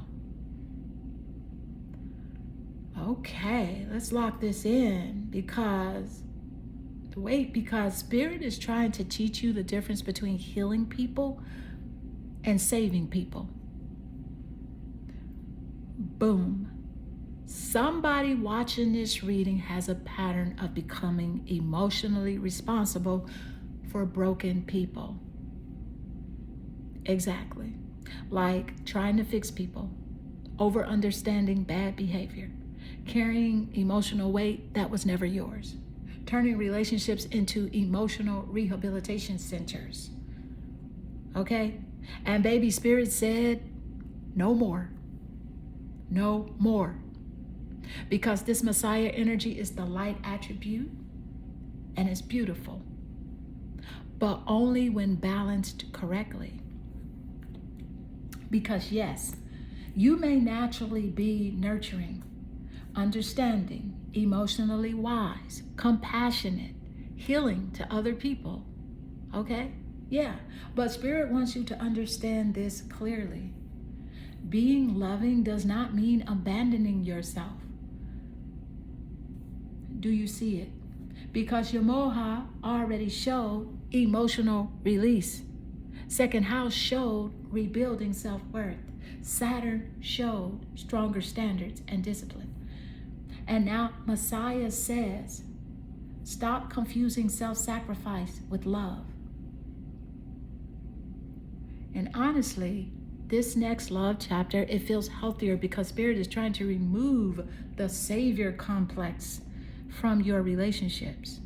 Okay, let's lock this in because Spirit is trying to teach you the difference between healing people and saving people. Boom. Somebody watching this reading has a pattern of becoming emotionally responsible for broken people. Exactly. Like trying to fix people, over understanding bad behavior, carrying emotional weight that was never yours, turning relationships into emotional rehabilitation centers. Okay? And baby, Spirit said, no more. No more. Because this Messiah energy is the light attribute and it's beautiful, but only when balanced correctly. Because yes, you may naturally be nurturing, understanding, emotionally wise, compassionate, healing to other people. Okay? Yeah. But Spirit wants you to understand this clearly. Being loving does not mean abandoning yourself. Do you see it? Because your moha already showed emotional release. Second house showed rebuilding self-worth. Saturn showed stronger standards and discipline. And now Messiah says, stop confusing self-sacrifice with love. And honestly, this next love chapter, it feels healthier because Spirit is trying to remove the savior complex from your relationships.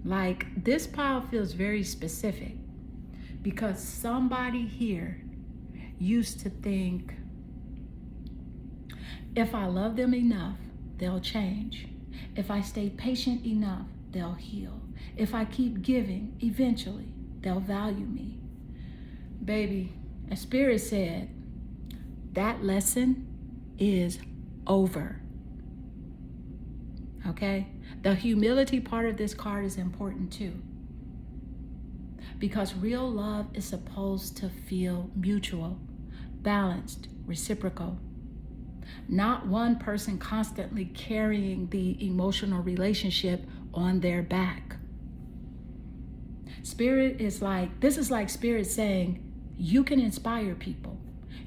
Like, this pile feels very specific because somebody here used to think, if I love them enough, they'll change. If I stay patient enough, they'll heal. If I keep giving, eventually they'll value me. Baby, as Spirit said, that lesson is over. Okay? The humility part of this card is important too. Because real love is supposed to feel mutual, balanced, reciprocal. Not one person constantly carrying the emotional relationship on their back. Spirit is like, this is like Spirit saying, you can inspire people,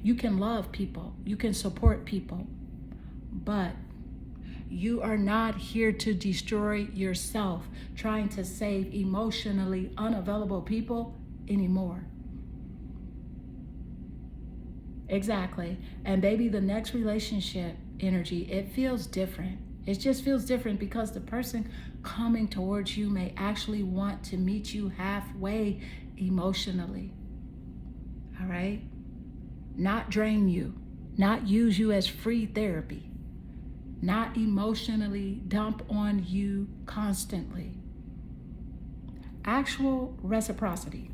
you can love people, you can support people, but you are not here to destroy yourself trying to save emotionally unavailable people anymore. Exactly. And baby, the next relationship energy, it feels different. It just feels different because the person coming towards you may actually want to meet you halfway emotionally. All right? Not drain you, not use you as free therapy, not emotionally dump on you constantly. Actual reciprocity.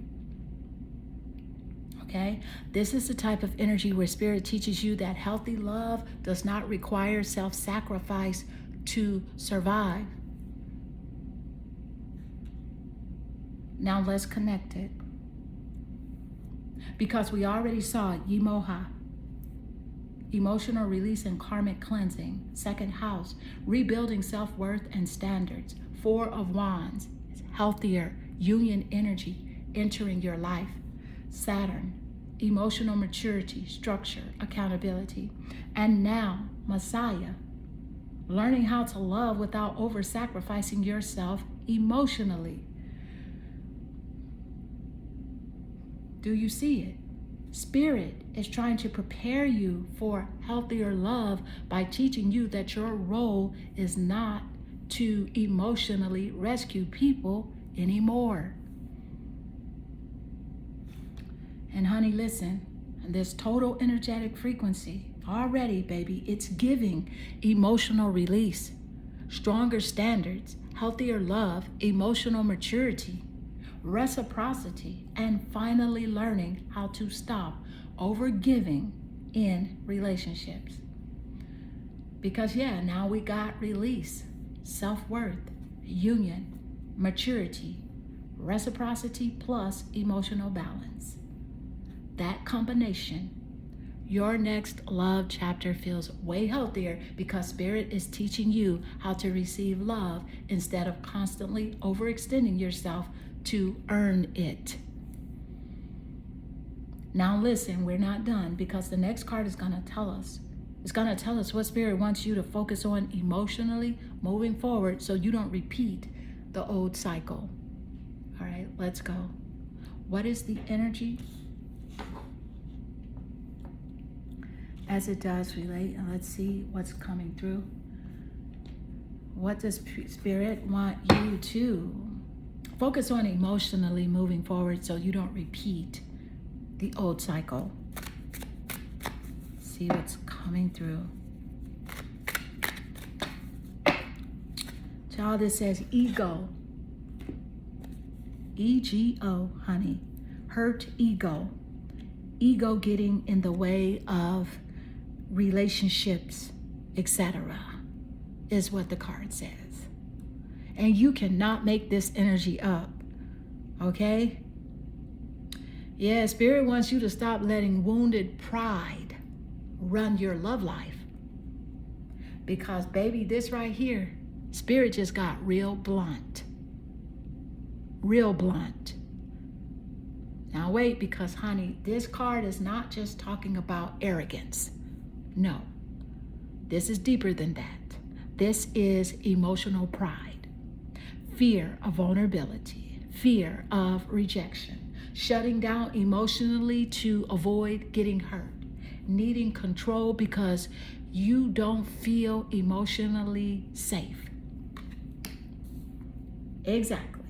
Okay? This is the type of energy where Spirit teaches you that healthy love does not require self-sacrifice to survive. Now let's connect it. Because we already saw Yimoha, emotional release and karmic cleansing. Second house, rebuilding self-worth and standards. Four of Wands, healthier union energy entering your life. Saturn, emotional maturity, structure, accountability. And now, Messiah, learning how to love without over-sacrificing yourself emotionally. Do you see it? Spirit is trying to prepare you for healthier love by teaching you that your role is not to emotionally rescue people anymore. And honey, listen, this total energetic frequency, already, baby, it's giving emotional release, stronger standards, healthier love, emotional maturity, reciprocity, and finally learning how to stop overgiving in relationships. Because yeah, now we got release, self-worth, union, maturity, reciprocity plus emotional balance. That combination, your next love chapter feels way healthier because Spirit is teaching you how to receive love instead of constantly overextending yourself to earn it. Now listen, we're not done because the next card is going to tell us. It's going to tell us what Spirit wants you to focus on emotionally moving forward so you don't repeat the old cycle. All right, let's go. What is the energy? As it does relate, and let's see what's coming through. What does Spirit want you to focus on emotionally moving forward so you don't repeat the old cycle? See what's coming through. Child, this says ego. E-G-O, honey. Hurt ego. Ego getting in the way of relationships, etc. is what the card says. And you cannot make this energy up, okay? Yeah, Spirit wants you to stop letting wounded pride run your love life. Because, baby, this right here, Spirit just got real blunt. Real blunt. Now wait, because honey, this card is not just talking about arrogance. No, this is deeper than that. This is emotional pride, fear of vulnerability, fear of rejection, shutting down emotionally to avoid getting hurt, needing control because you don't feel emotionally safe. Exactly.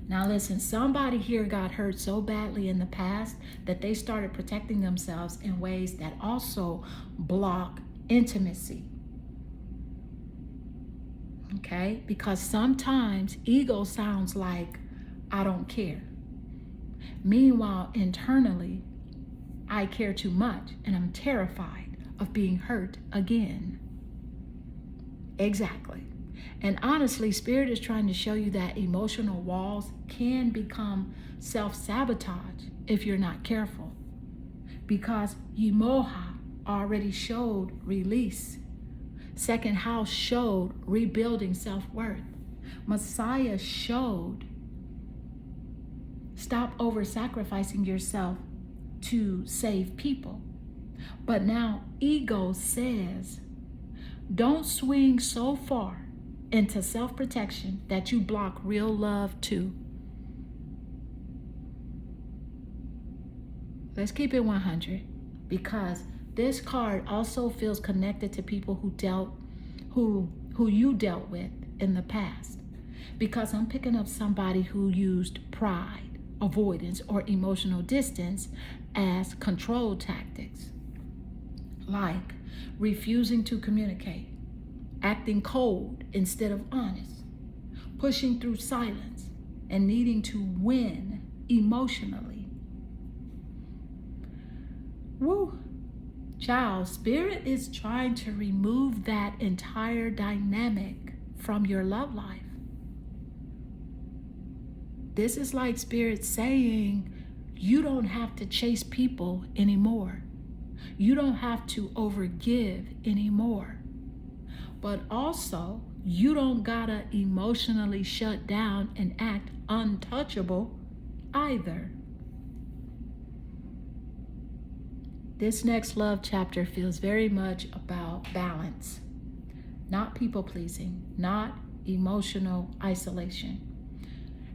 Now listen, somebody here got hurt so badly in the past that they started protecting themselves in ways that also block intimacy. Okay? Because sometimes ego sounds like, I don't care. Meanwhile, internally, I care too much and I'm terrified of being hurt again. Exactly. And honestly, Spirit is trying to show you that emotional walls can become self-sabotage if you're not careful. Because Yumoha already showed release. Second house showed rebuilding self-worth. Messiah showed stop over-sacrificing yourself to save people. But now ego says, don't swing so far into self-protection that you block real love too. Let's keep it 100, because this card also feels connected to people who you dealt with in the past. Because I'm picking up somebody who used pride, avoidance, or emotional distance as control tactics, like refusing to communicate, acting cold instead of honest, pushing through silence, and needing to win emotionally. Woo! Child, Spirit is trying to remove that entire dynamic from your love life. This is like Spirit saying, you don't have to chase people anymore. You don't have to overgive anymore. But also, you don't gotta emotionally shut down and act untouchable either. This next love chapter feels very much about balance, not people-pleasing, not emotional isolation.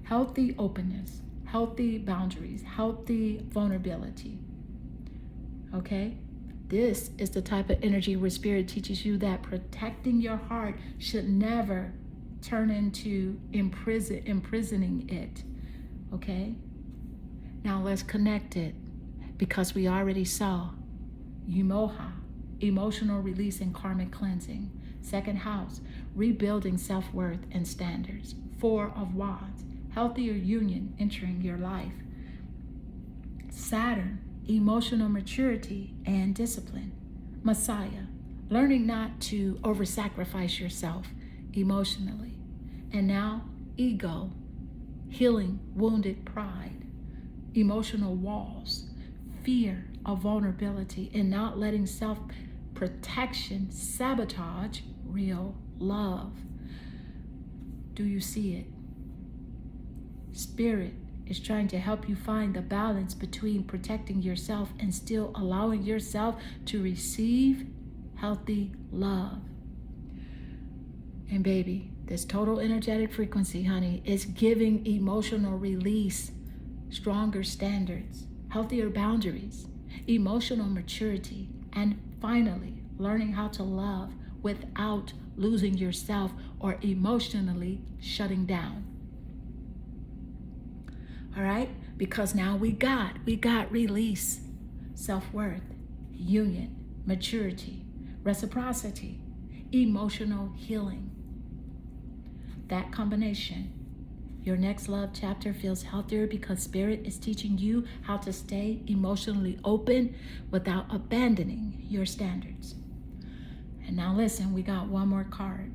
Healthy openness, healthy boundaries, healthy vulnerability. Okay? This is the type of energy where Spirit teaches you that protecting your heart should never turn into imprisoning it. Okay? Now let's connect it, because we already saw Yumoha, emotional release and karmic cleansing. Second house, rebuilding self-worth and standards. Four of Wands, healthier union entering your life. Saturn, emotional maturity and discipline. Messiah, learning not to over-sacrifice yourself emotionally. And now, ego, healing wounded pride, emotional walls, fear of vulnerability, and not letting self-protection sabotage real love. Do you see it? Spirit is trying to help you find the balance between protecting yourself and still allowing yourself to receive healthy love. And baby, this total energetic frequency, honey, is giving emotional release, stronger standards, healthier boundaries, emotional maturity, and finally, learning how to love without losing yourself or emotionally shutting down. All right? Because now we got release, self-worth, union, maturity, reciprocity, emotional healing. That combination, your next love chapter feels healthier because Spirit is teaching you how to stay emotionally open without abandoning your standards. And now listen, we got one more card.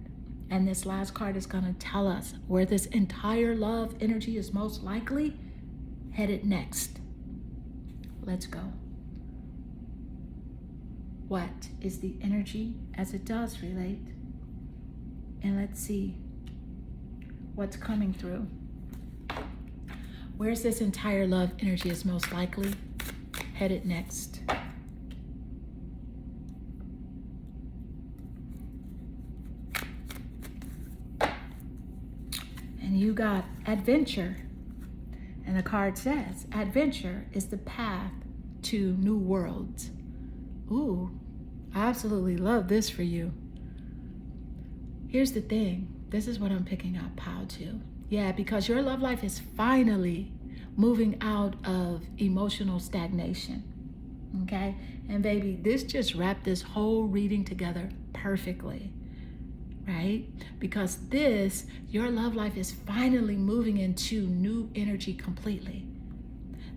And this last card is going to tell us where this entire love energy is most likely headed next. Let's go. what is the energy as it does relate. And let's see what's coming through. Where's this entire love energy is most likely headed next? And you got adventure. And the card says, adventure is the path to new worlds. Ooh, I absolutely love this for you. Here's the thing. This is what I'm picking up, how to. Yeah, because your love life is finally moving out of emotional stagnation. Okay? And baby, this just wrapped this whole reading together perfectly. Right? Because your love life is finally moving into new energy completely.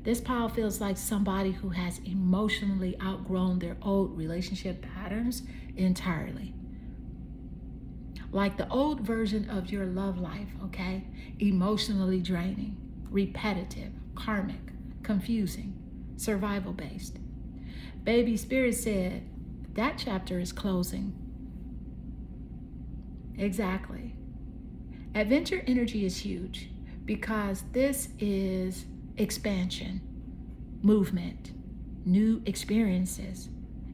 This pile feels like somebody who has emotionally outgrown their old relationship patterns entirely. Like the old version of your love life, okay? Emotionally draining, repetitive, karmic, confusing, survival-based. Baby, Spirit said that chapter is closing. Exactly. Adventure energy is huge because this is expansion, movement, new experiences,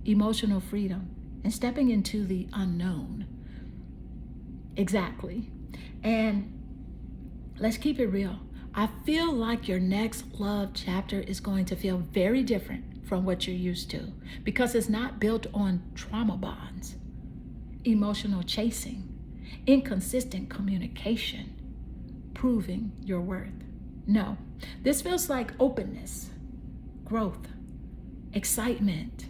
emotional freedom, and stepping into the unknown. Exactly. And let's keep it real. I feel like your next love chapter is going to feel very different from what you're used to because it's not built on trauma bonds, emotional chasing, inconsistent communication, proving your worth. No, this feels like openness, growth, excitement,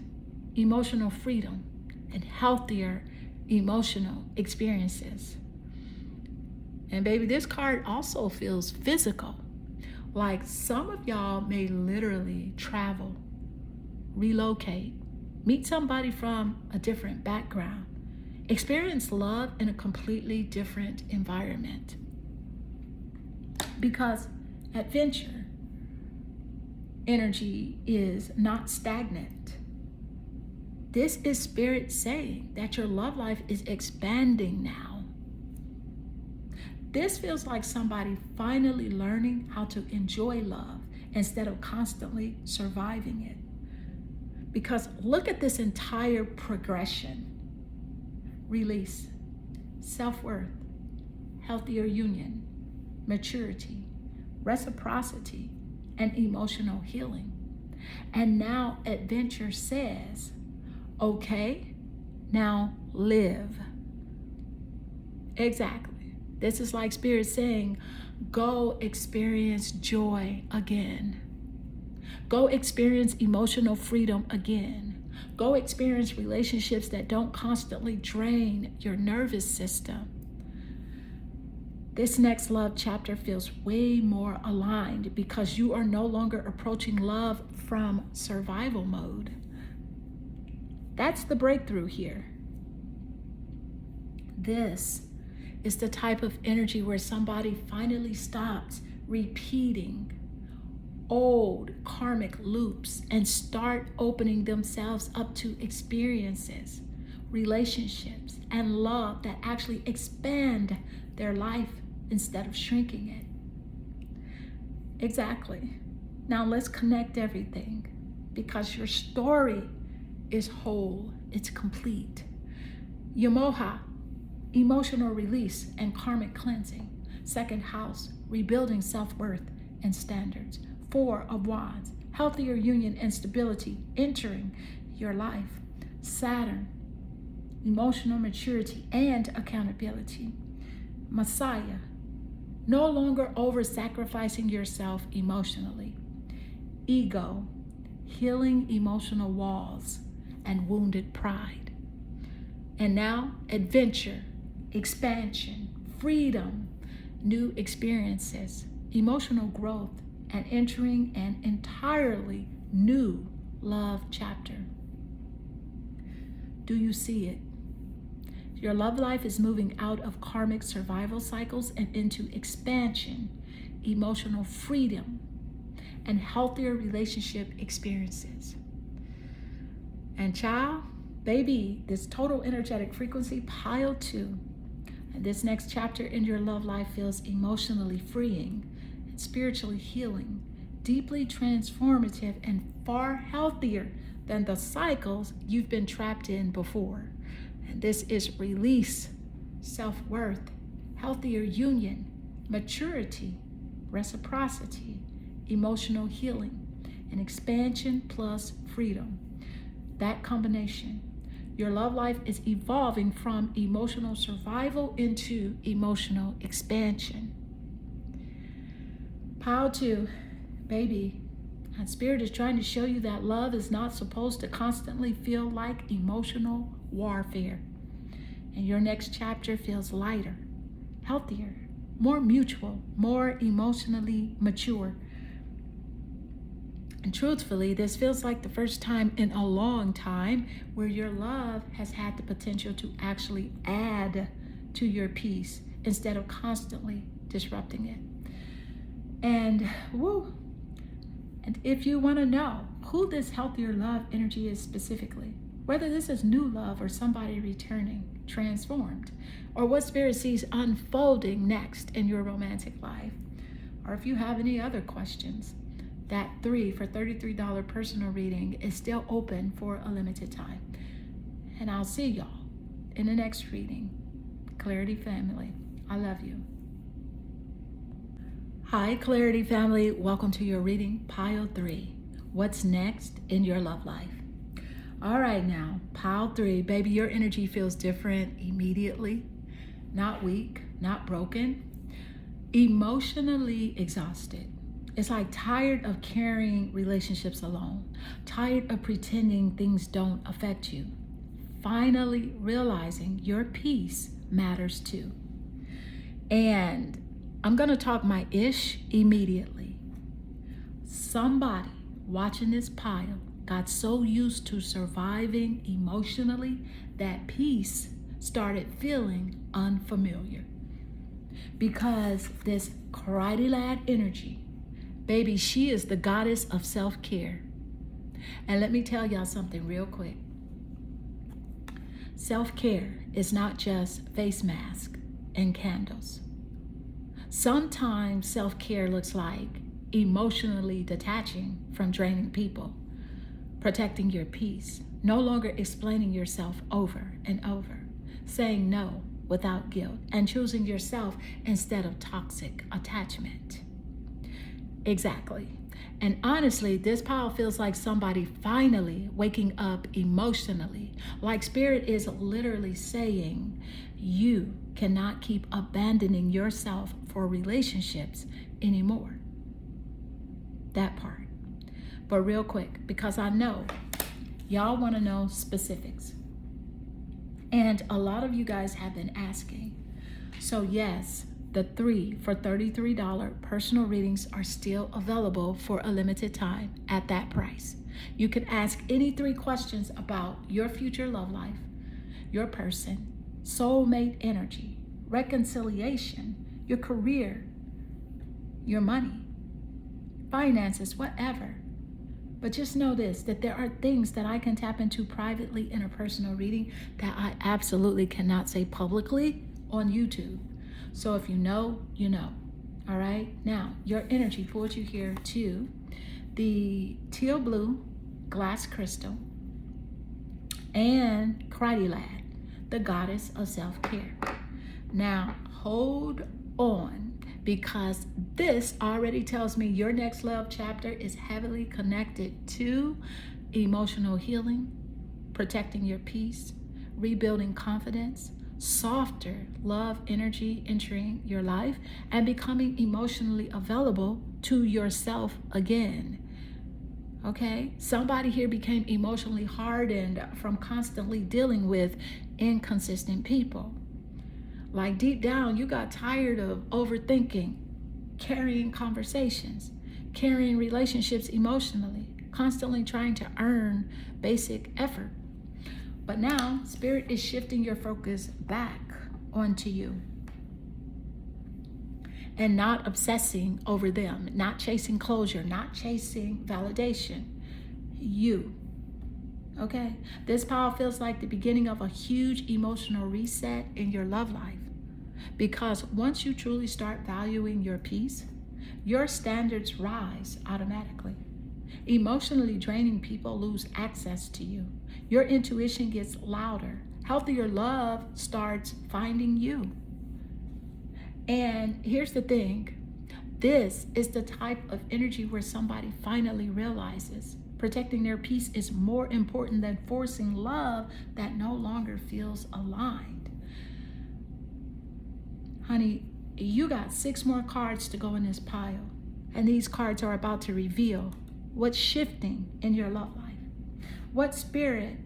emotional freedom, and healthier emotional experiences. And baby, this card also feels physical. Like some of y'all may literally travel, relocate, meet somebody from a different background, experience love in a completely different environment. Because adventure energy is not stagnant. This is Spirit saying that your love life is expanding now. This feels like somebody finally learning how to enjoy love instead of constantly surviving it. Because look at this entire progression. Release, self-worth, healthier union, maturity, reciprocity, and emotional healing. And now adventure says, okay, now live. Exactly. This is like Spirit saying, go experience joy again. Go experience emotional freedom again. Go experience relationships that don't constantly drain your nervous system. This next love chapter feels way more aligned because you are no longer approaching love from survival mode. That's the breakthrough here. This is the type of energy where somebody finally stops repeating old karmic loops and start opening themselves up to experiences, relationships, and love that actually expand their life instead of shrinking it. Exactly. Now let's connect everything because your story is whole, it's complete. Yamoha, emotional release and karmic cleansing. Second house, rebuilding self-worth and standards. 4 of Wands, healthier union and stability entering your life. Saturn, emotional maturity and accountability. Messiah, no longer over-sacrificing yourself emotionally. Ego, healing emotional walls and wounded pride. And now, adventure, expansion, freedom, new experiences, emotional growth, and entering an entirely new love chapter. Do you see it? Your love life is moving out of karmic survival cycles and into expansion, emotional freedom, and healthier relationship experiences. And child, Baby, this total energetic frequency, pile 2. And this next chapter in your love life feels emotionally freeing and spiritually healing, deeply transformative, and far healthier than the cycles you've been trapped in before. And this is release, self-worth, healthier union, maturity, reciprocity, emotional healing, and expansion plus freedom. That combination. Your love life is evolving from emotional survival into emotional expansion. Pile 2, baby, and Spirit is trying to show you that love is not supposed to constantly feel like emotional warfare. And your next chapter feels lighter, healthier, more mutual, more emotionally mature. And truthfully, this feels like the first time in a long time where your love has had the potential to actually add to your peace instead of constantly disrupting it. And if you want to know who this healthier love energy is specifically, whether this is new love or somebody returning, transformed, or what Spirit sees unfolding next in your romantic life, or if you have any other questions, that 3 for $33 personal reading is still open for a limited time. And I'll see y'all in the next reading. Clarity family, I love you. Hi, Clarity family. Welcome to your reading, Pile 3. What's next in your love life? All right now, Pile 3. Baby, your energy feels different immediately. Not weak, not broken. Emotionally exhausted. It's like tired of carrying relationships alone, tired of pretending things don't affect you, finally realizing your peace matters too. And I'm going to talk my ish immediately. Somebody watching this pile got so used to surviving emotionally that peace started feeling unfamiliar. Because this karate lad energy, baby, she is the goddess of self-care. And let me tell y'all something real quick. Self-care is not just face mask and candles. Sometimes self-care looks like emotionally detaching from draining people, protecting your peace, no longer explaining yourself over and over, saying no without guilt, and choosing yourself instead of toxic attachment. Exactly. And honestly, this pile feels like somebody finally waking up emotionally, like Spirit is literally saying, you cannot keep abandoning yourself for relationships anymore. That part. But real quick, because I know y'all want to know specifics. And a lot of you guys have been asking. So yes, the 3 for $33 personal readings are still available for a limited time at that price. You can ask any 3 questions about your future love life, your person, soulmate energy, reconciliation, your career, your money, finances, whatever. But just know this, that there are things that I can tap into privately in a personal reading that I absolutely cannot say publicly on YouTube. So if you know, you know. All right. Now, your energy pulled you here to the teal blue glass crystal and Karate Lad, the goddess of self-care. Now, hold on, because this already tells me your next love chapter is heavily connected to emotional healing, protecting your peace, rebuilding confidence, softer love energy entering your life, and becoming emotionally available to yourself again. Okay? Somebody here became emotionally hardened from constantly dealing with inconsistent people. Like deep down, you got tired of overthinking, carrying conversations, carrying relationships emotionally, constantly trying to earn basic effort. But now, Spirit is shifting your focus back onto you and not obsessing over them, not chasing closure, not chasing validation. You. Okay? This pile feels like the beginning of a huge emotional reset in your love life. Because once you truly start valuing your peace, your standards rise automatically. Emotionally draining people lose access to you. Your intuition gets louder. Healthier love starts finding you. And here's the thing, this is the type of energy where somebody finally realizes protecting their peace is more important than forcing love that no longer feels aligned. Honey, you got 6 more cards to go in this pile, and these cards are about to reveal what's shifting in your love life. What spirit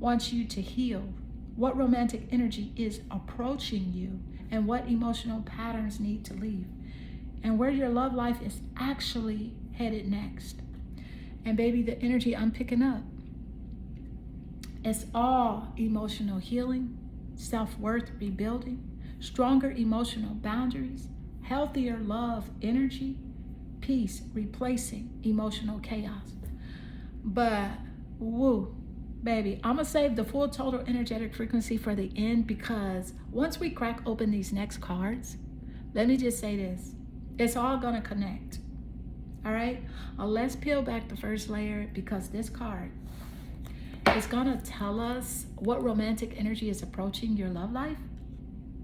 wants you to heal? What romantic energy is approaching you? And what emotional patterns need to leave? And where your love life is actually headed next. And baby, the energy I'm picking up, it's all emotional healing, self-worth rebuilding, stronger emotional boundaries, healthier love energy, peace replacing emotional chaos. But woo, baby, I'm gonna save the full total energetic frequency for the end, because once we crack open these next cards, let me just say this, it's all gonna connect. All right, let's peel back the first layer, because this card is gonna tell us what romantic energy is approaching your love life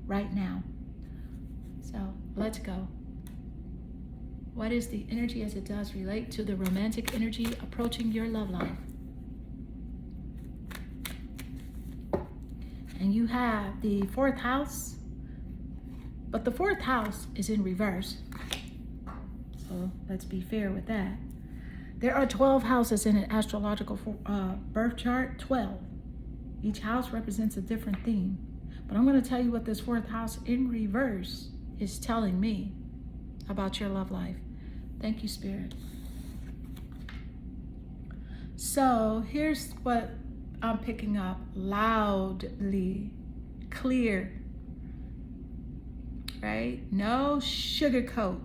right now. So let's go. What is the energy as it does relate to the romantic energy approaching your love life? And you have the 4th house, but the 4th house is in reverse. So let's be fair with that. There are 12 houses in an astrological birth chart, 12. Each house represents a different theme. But I'm going to tell you what this 4th house in reverse is telling me about your love life. Thank you, Spirit. So here's what I'm picking up loudly, clear, right? No sugarcoat.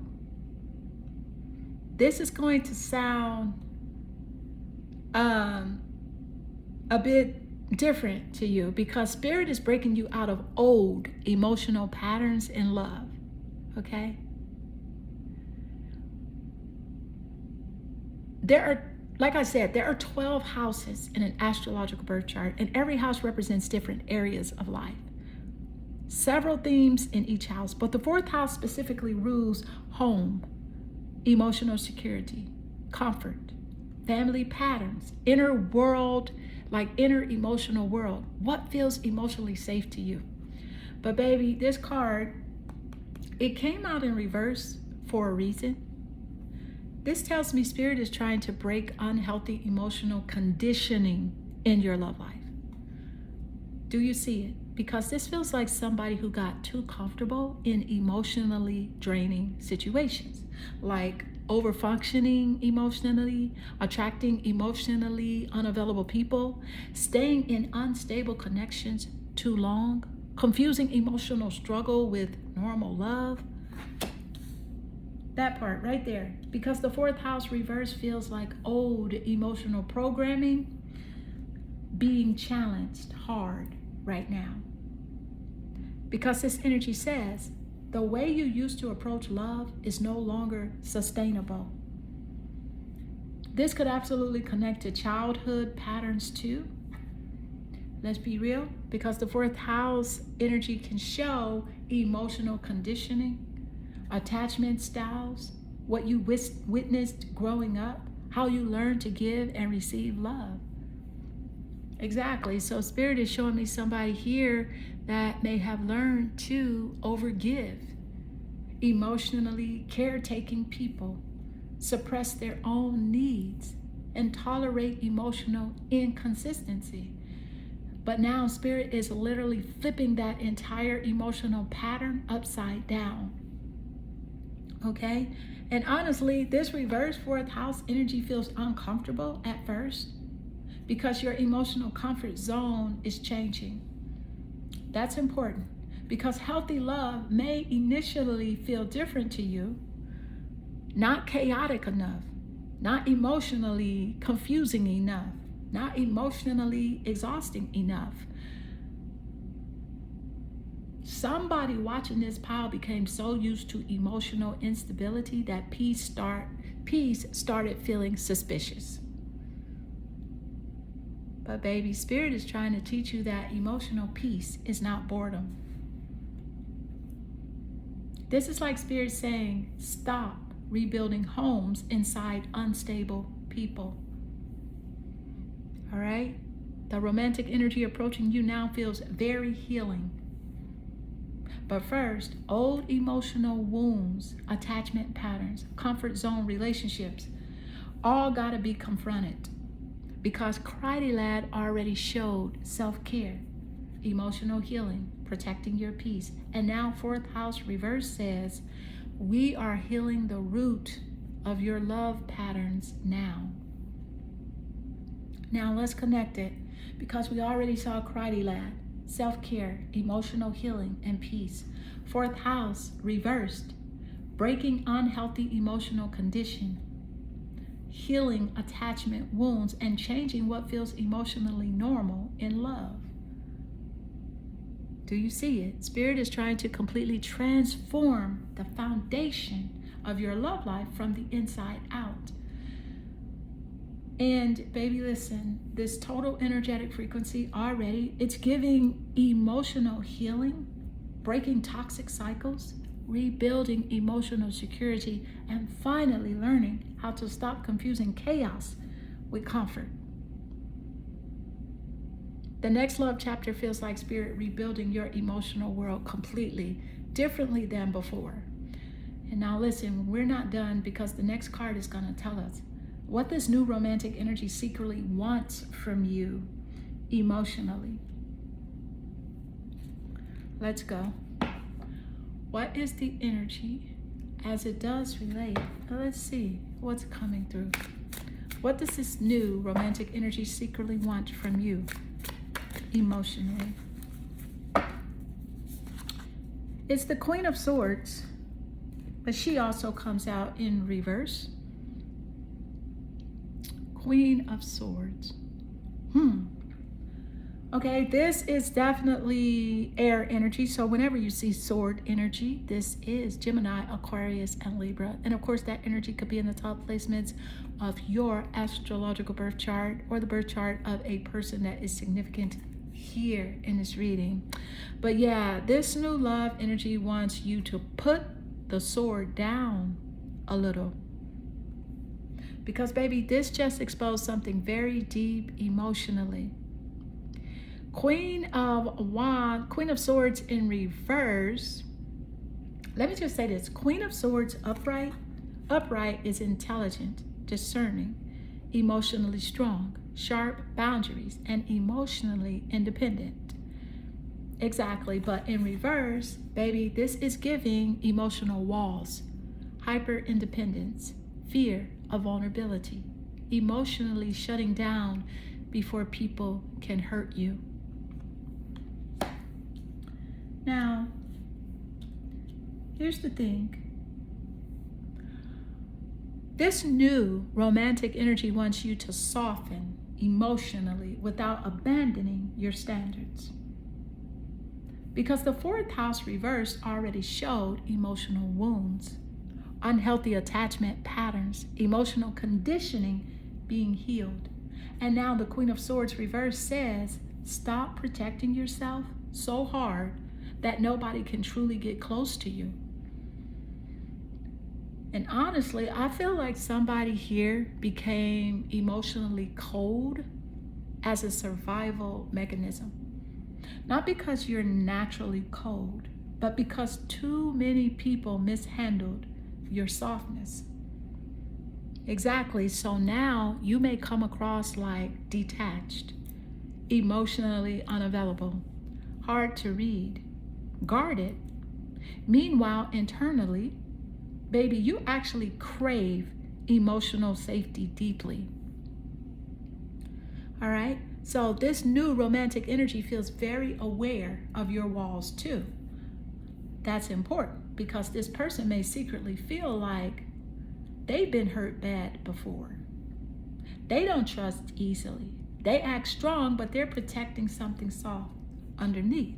This is going to sound a bit different to you, because Spirit is breaking you out of old emotional patterns in love, okay? There are, like I said, there are 12 houses in an astrological birth chart, and every house represents different areas of life. Several themes in each house, but the 4th house specifically rules home, emotional security, comfort, family patterns, inner world, like inner emotional world. What feels emotionally safe to you? But baby, this card, it came out in reverse for a reason. This tells me Spirit is trying to break unhealthy emotional conditioning in your love life. Do you see it? Because this feels like somebody who got too comfortable in emotionally draining situations, like overfunctioning emotionally, attracting emotionally unavailable people, staying in unstable connections too long, confusing emotional struggle with normal love. That part right there. Because the 4th house reverse feels like old emotional programming being challenged hard right now. Because this energy says the way you used to approach love is no longer sustainable. This could absolutely connect to childhood patterns too. Let's be real, because the 4th house energy can show emotional conditioning, attachment styles, what you witnessed growing up, how you learned to give and receive love. Exactly. So Spirit is showing me somebody here that may have learned to overgive, emotionally caretaking people, suppress their own needs, and tolerate emotional inconsistency. But now Spirit is literally flipping that entire emotional pattern upside down. Okay? And honestly, this reverse 4th house energy feels uncomfortable at first, because your emotional comfort zone is changing. That's important, because healthy love may initially feel different to you, not chaotic enough, not emotionally confusing enough, not emotionally exhausting enough. Somebody watching this pile became so used to emotional instability that peace started feeling suspicious. But baby, Spirit is trying to teach you that emotional peace is not boredom. This is like Spirit saying, stop rebuilding homes inside unstable people. All right? The romantic energy approaching you now feels very healing. But first, old emotional wounds, attachment patterns, comfort zone relationships, all got to be confronted. Because Cridy Lad already showed self-care, emotional healing, protecting your peace. And now fourth house reverse says, we are healing the root of your love patterns now. Now let's connect it, because we already saw Cridy Lad, self-care, emotional healing, and peace. Fourth house reversed, breaking unhealthy emotional condition, healing attachment wounds, and changing what feels emotionally normal in love. Do you see it? Spirit is trying to completely transform the foundation of your love life from the inside out. And baby, listen, this total energetic frequency already, it's giving emotional healing, breaking toxic cycles, rebuilding emotional security, and finally learning how to stop confusing chaos with comfort. The next love chapter feels like Spirit rebuilding your emotional world completely, differently than before. And now listen, we're not done, because the next card is going to tell us what this new romantic energy secretly wants from you emotionally. Let's go. What is the energy as it does relate? Let's see what's coming through. What does this new romantic energy secretly want from you emotionally? It's the Queen of Swords, but she also comes out in reverse. Queen of Swords. Okay, this is definitely air energy. So whenever you see sword energy, this is Gemini, Aquarius, and Libra. And of course, that energy could be in the top placements of your astrological birth chart, or the birth chart of a person that is significant here in this reading. But yeah, this new love energy wants you to put the sword down a little. Because baby, this just exposed something very deep emotionally. Queen of Swords in reverse. Let me just say this. Queen of Swords upright. Upright is intelligent, discerning, emotionally strong, sharp boundaries, and emotionally independent. Exactly, but in reverse, baby, this is giving emotional walls, hyper independence, fear of vulnerability, emotionally shutting down before people can hurt you. Now, here's the thing. This new romantic energy wants you to soften emotionally without abandoning your standards. Because the fourth house reverse already showed emotional wounds, unhealthy attachment patterns, emotional conditioning being healed. And now the Queen of Swords reverse says, stop protecting yourself so hard that nobody can truly get close to you. And honestly, I feel like somebody here became emotionally cold as a survival mechanism. Not because you're naturally cold, but because too many people mishandled your softness. Exactly. So now you may come across like detached, emotionally unavailable, hard to read, guarded. Meanwhile, internally, baby, you actually crave emotional safety deeply. All right? So this new romantic energy feels very aware of your walls too. That's important, because this person may secretly feel like they've been hurt bad before. They don't trust easily. They act strong, but they're protecting something soft underneath.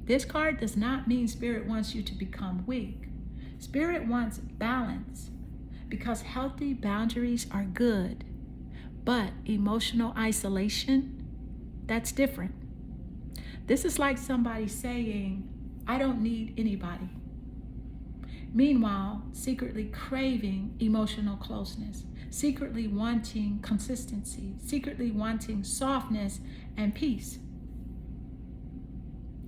This card does not mean Spirit wants you to become weak. Spirit wants balance, because healthy boundaries are good, but emotional isolation, that's different. This is like somebody saying, I don't need anybody. Meanwhile, secretly craving emotional closeness, secretly wanting consistency, secretly wanting softness and peace.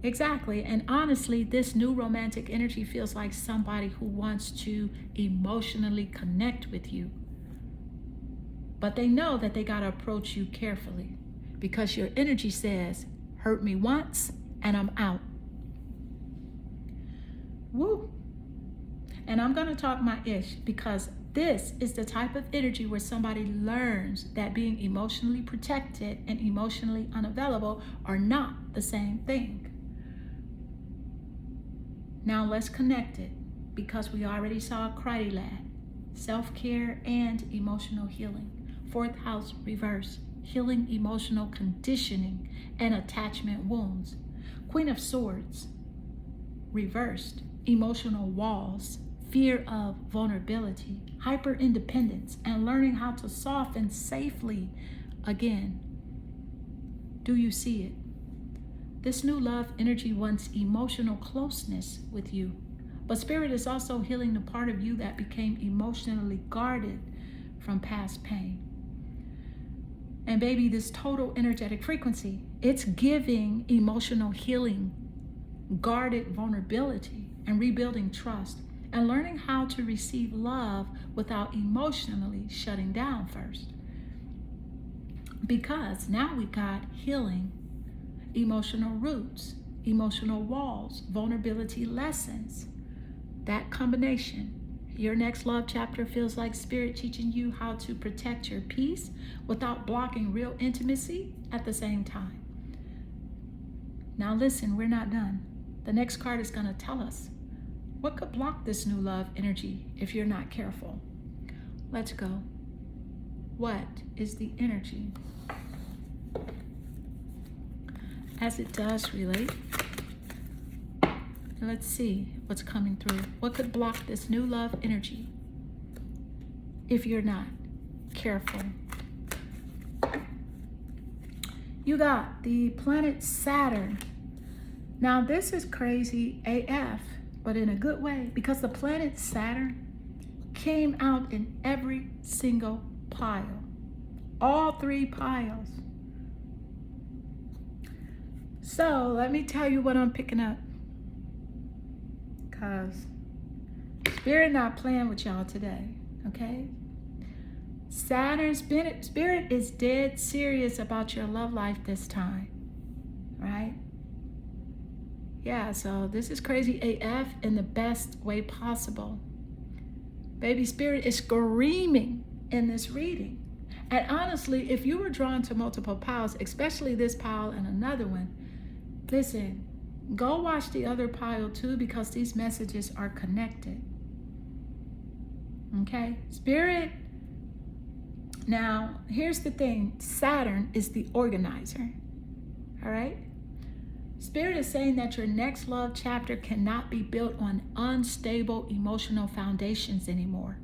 Exactly. And honestly, this new romantic energy feels like somebody who wants to emotionally connect with you. But they know that they got to approach you carefully, because your energy says, hurt me once and I'm out. Woo. And I'm going to talk my ish, because this is the type of energy where somebody learns that being emotionally protected and emotionally unavailable are not the same thing. Now let's connect it, because we already saw Kridilad, self-care and emotional healing. Fourth house reverse, healing emotional conditioning and attachment wounds. Queen of Swords reversed, emotional walls, fear of vulnerability, hyper independence, and learning how to soften safely again. Do you see it? This new love energy wants emotional closeness with you, but Spirit is also healing the part of you that became emotionally guarded from past pain. And baby, this total energetic frequency, it's giving emotional healing, guarded vulnerability, and rebuilding trust, and learning how to receive love without emotionally shutting down first. Because now we got healing, emotional roots, emotional walls, vulnerability lessons. That combination. Your next love chapter feels like Spirit teaching you how to protect your peace without blocking real intimacy at the same time. Now listen, we're not done. The next card is going to tell us what could block this new love energy if you're not careful. Let's go. What is the energy? As it does relate, let's see what's coming through. What could block this new love energy if you're not careful? You got the planet Saturn. Now this is crazy AF, but in a good way, because the planet Saturn came out in every single pile. All three piles. So let me tell you what I'm picking up, because Spirit not playing with y'all today, okay? Saturn, Spirit is dead serious about your love life this time, right? Yeah, so this is crazy AF in the best way possible. Baby, Spirit is screaming in this reading. And honestly, if you were drawn to multiple piles, especially this pile and another one, listen, go watch the other pile too, because these messages are connected. Okay? Spirit, now here's the thing. Saturn is the organizer. All right? Spirit is saying that your next love chapter cannot be built on unstable emotional foundations anymore.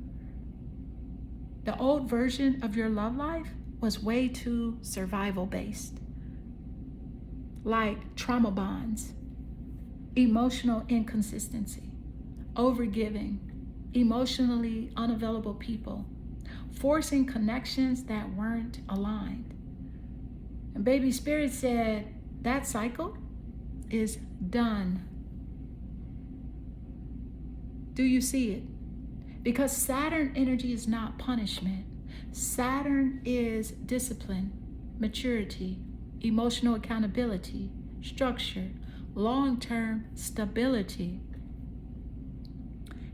The old version of your love life was way too survival based. Like trauma bonds, emotional inconsistency, overgiving, emotionally unavailable people, forcing connections that weren't aligned. And baby, Spirit said that cycle is done. Do you see it? Because Saturn energy is not punishment. Saturn is discipline, maturity, emotional accountability, structure, long-term stability.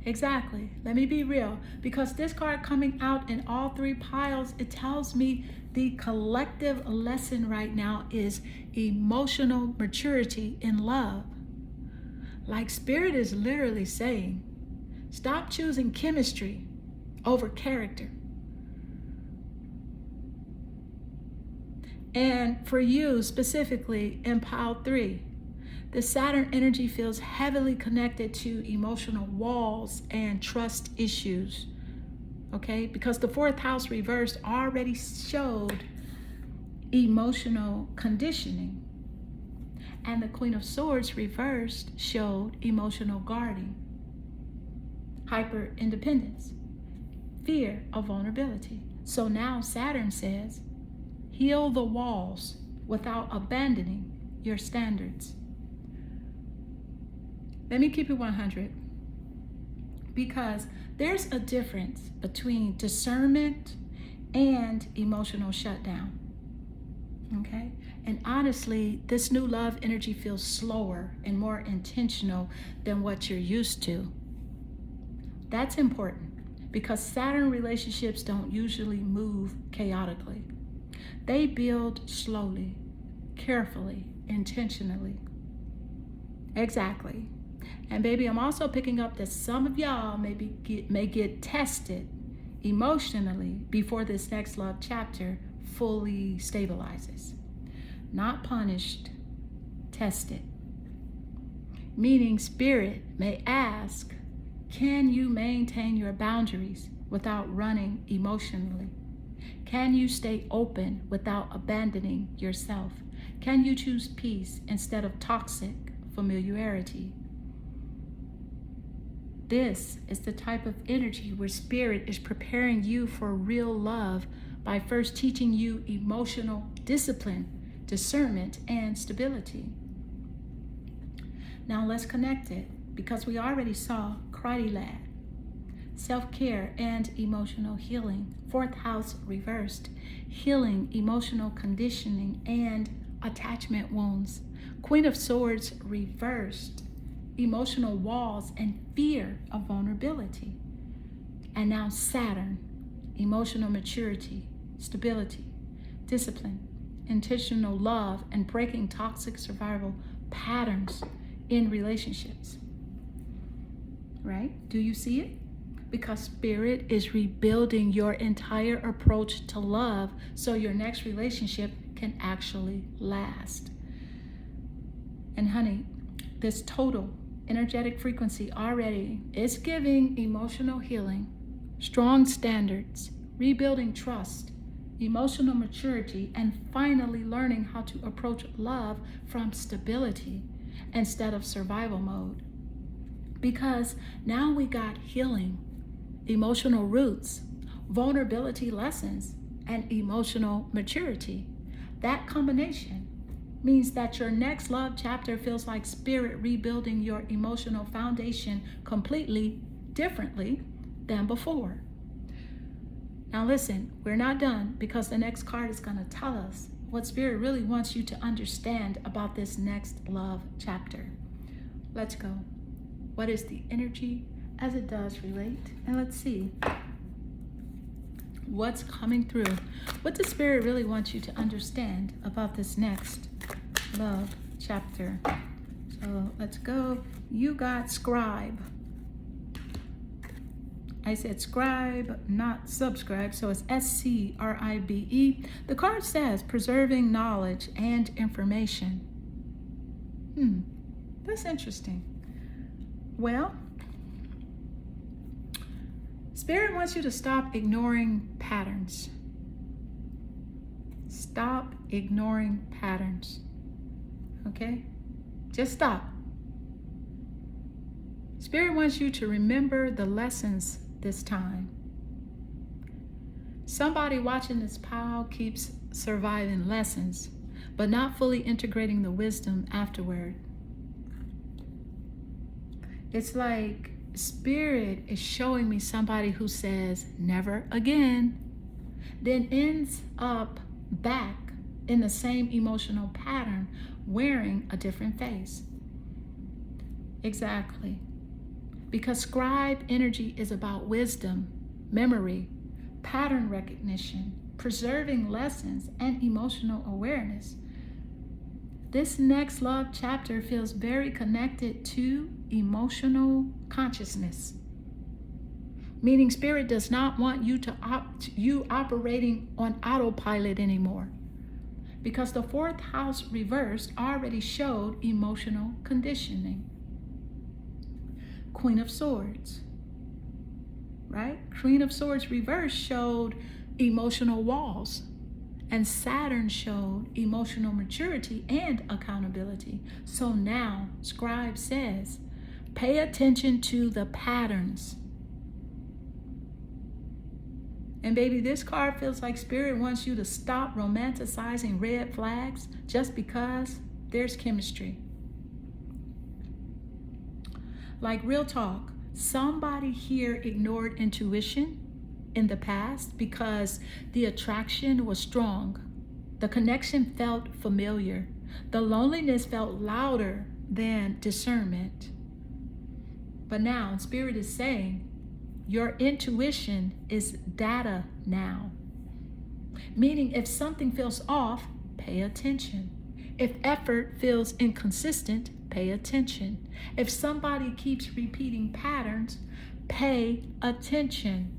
Exactly. Let me be real. Because this card coming out in all three piles, it tells me the collective lesson right now is emotional maturity in love. Like Spirit is literally saying, stop choosing chemistry over character. And for you specifically in pile 3, the Saturn energy feels heavily connected to emotional walls and trust issues. Okay, because the 4th house reversed already showed emotional conditioning, and the Queen of Swords reversed showed emotional guarding, hyper independence, fear of vulnerability. So now Saturn says, heal the walls without abandoning your standards. Let me keep it 100, because there's a difference between discernment and emotional shutdown. Okay? And honestly, this new love energy feels slower and more intentional than what you're used to. That's important because Saturn relationships don't usually move chaotically. They build slowly, carefully, intentionally. Exactly. And baby, I'm also picking up that some of y'all may get tested emotionally before this next love chapter fully stabilizes. Not punished, tested. Meaning spirit may ask, can you maintain your boundaries without running emotionally? Can you stay open without abandoning yourself? Can you choose peace instead of toxic familiarity? This is the type of energy where spirit is preparing you for real love by first teaching you emotional discipline, discernment, and stability. Now let's connect it, because we already saw Karate Lad, self-care and emotional healing, 4th house reversed, healing emotional conditioning and attachment wounds, Queen of Swords reversed, emotional walls and fear of vulnerability. And now Saturn, emotional maturity, stability, discipline, intentional love, and breaking toxic survival patterns in relationships. Right? Do you see it? Because spirit is rebuilding your entire approach to love so your next relationship can actually last. And honey, this total energetic frequency already is giving emotional healing, strong standards, rebuilding trust, emotional maturity, and finally learning how to approach love from stability instead of survival mode. Because now we got healing, emotional roots, vulnerability lessons, and emotional maturity. That combination means that your next love chapter feels like spirit rebuilding your emotional foundation completely differently than before. Now listen, we're not done, because the next card is going to tell us what spirit really wants you to understand about this next love chapter. Let's go. What is the energy as it does relate? And let's see what's coming through. What does spirit really want you to understand about this next love chapter? So let's go. You got scribe. I said scribe, not subscribe, so it's SCRIBE. The card says preserving knowledge and information. That's interesting. Well, spirit wants you to stop ignoring patterns. Stop ignoring patterns. Okay? Just stop. Spirit wants you to remember the lessons this time. Somebody watching this pile keeps surviving lessons, but not fully integrating the wisdom afterward. It's like spirit is showing me somebody who says, never again, then ends up back in the same emotional pattern, wearing a different face. Exactly. Because scribe energy is about wisdom, memory, pattern recognition, preserving lessons, and emotional awareness. This next love chapter feels very connected to emotional consciousness. Meaning spirit does not want you operating on autopilot anymore. because the fourth house reversed already showed emotional conditioning. Queen of Swords, right? Queen of Swords reversed showed emotional walls, and Saturn showed emotional maturity and accountability. So now, Scribe says, pay attention to the patterns. And baby, this card feels like Spirit wants you to stop romanticizing red flags just because there's chemistry. Like real talk, somebody here ignored intuition in the past because the attraction was strong. The connection felt familiar. The loneliness felt louder than discernment. But now, Spirit is saying, your intuition is data now. Meaning, if something feels off, pay attention. If effort feels inconsistent, pay attention. If somebody keeps repeating patterns, pay attention.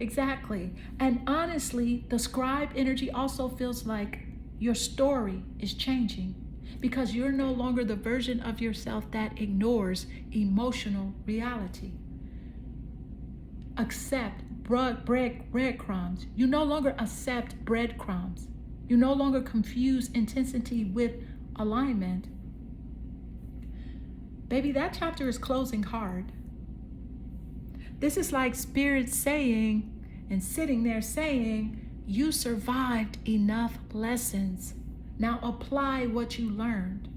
Exactly. And honestly, the scribe energy also feels like your story is changing because you're no longer the version of yourself that ignores emotional reality. Accept breadcrumbs. You no longer accept breadcrumbs. You no longer confuse intensity with alignment. Baby, that chapter is closing hard. This is like Spirit saying and sitting there saying, you survived enough lessons. Now apply what you learned.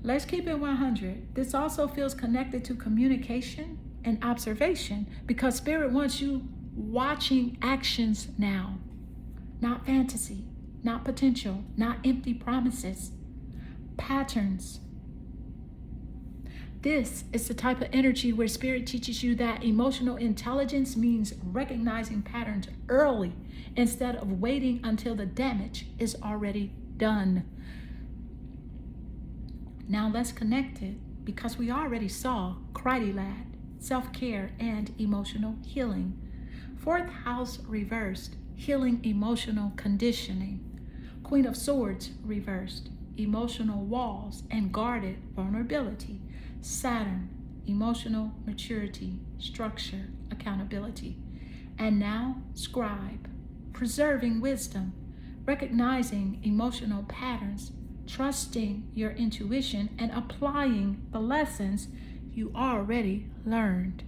Let's keep it 100. This also feels connected to communication and observation because Spirit wants you watching actions now, not fantasy, not potential, not empty promises, patterns. This is the type of energy where Spirit teaches you that emotional intelligence means recognizing patterns early instead of waiting until the damage is already done. Now let's connect it because we already saw Cridy Lad, self-care and emotional healing. Fourth house reversed, healing emotional conditioning. Queen of Swords reversed, emotional walls and guarded vulnerability. Saturn, emotional maturity, structure, accountability. And now, Scribe, preserving wisdom, recognizing emotional patterns, trusting your intuition, and applying the lessons you already learned.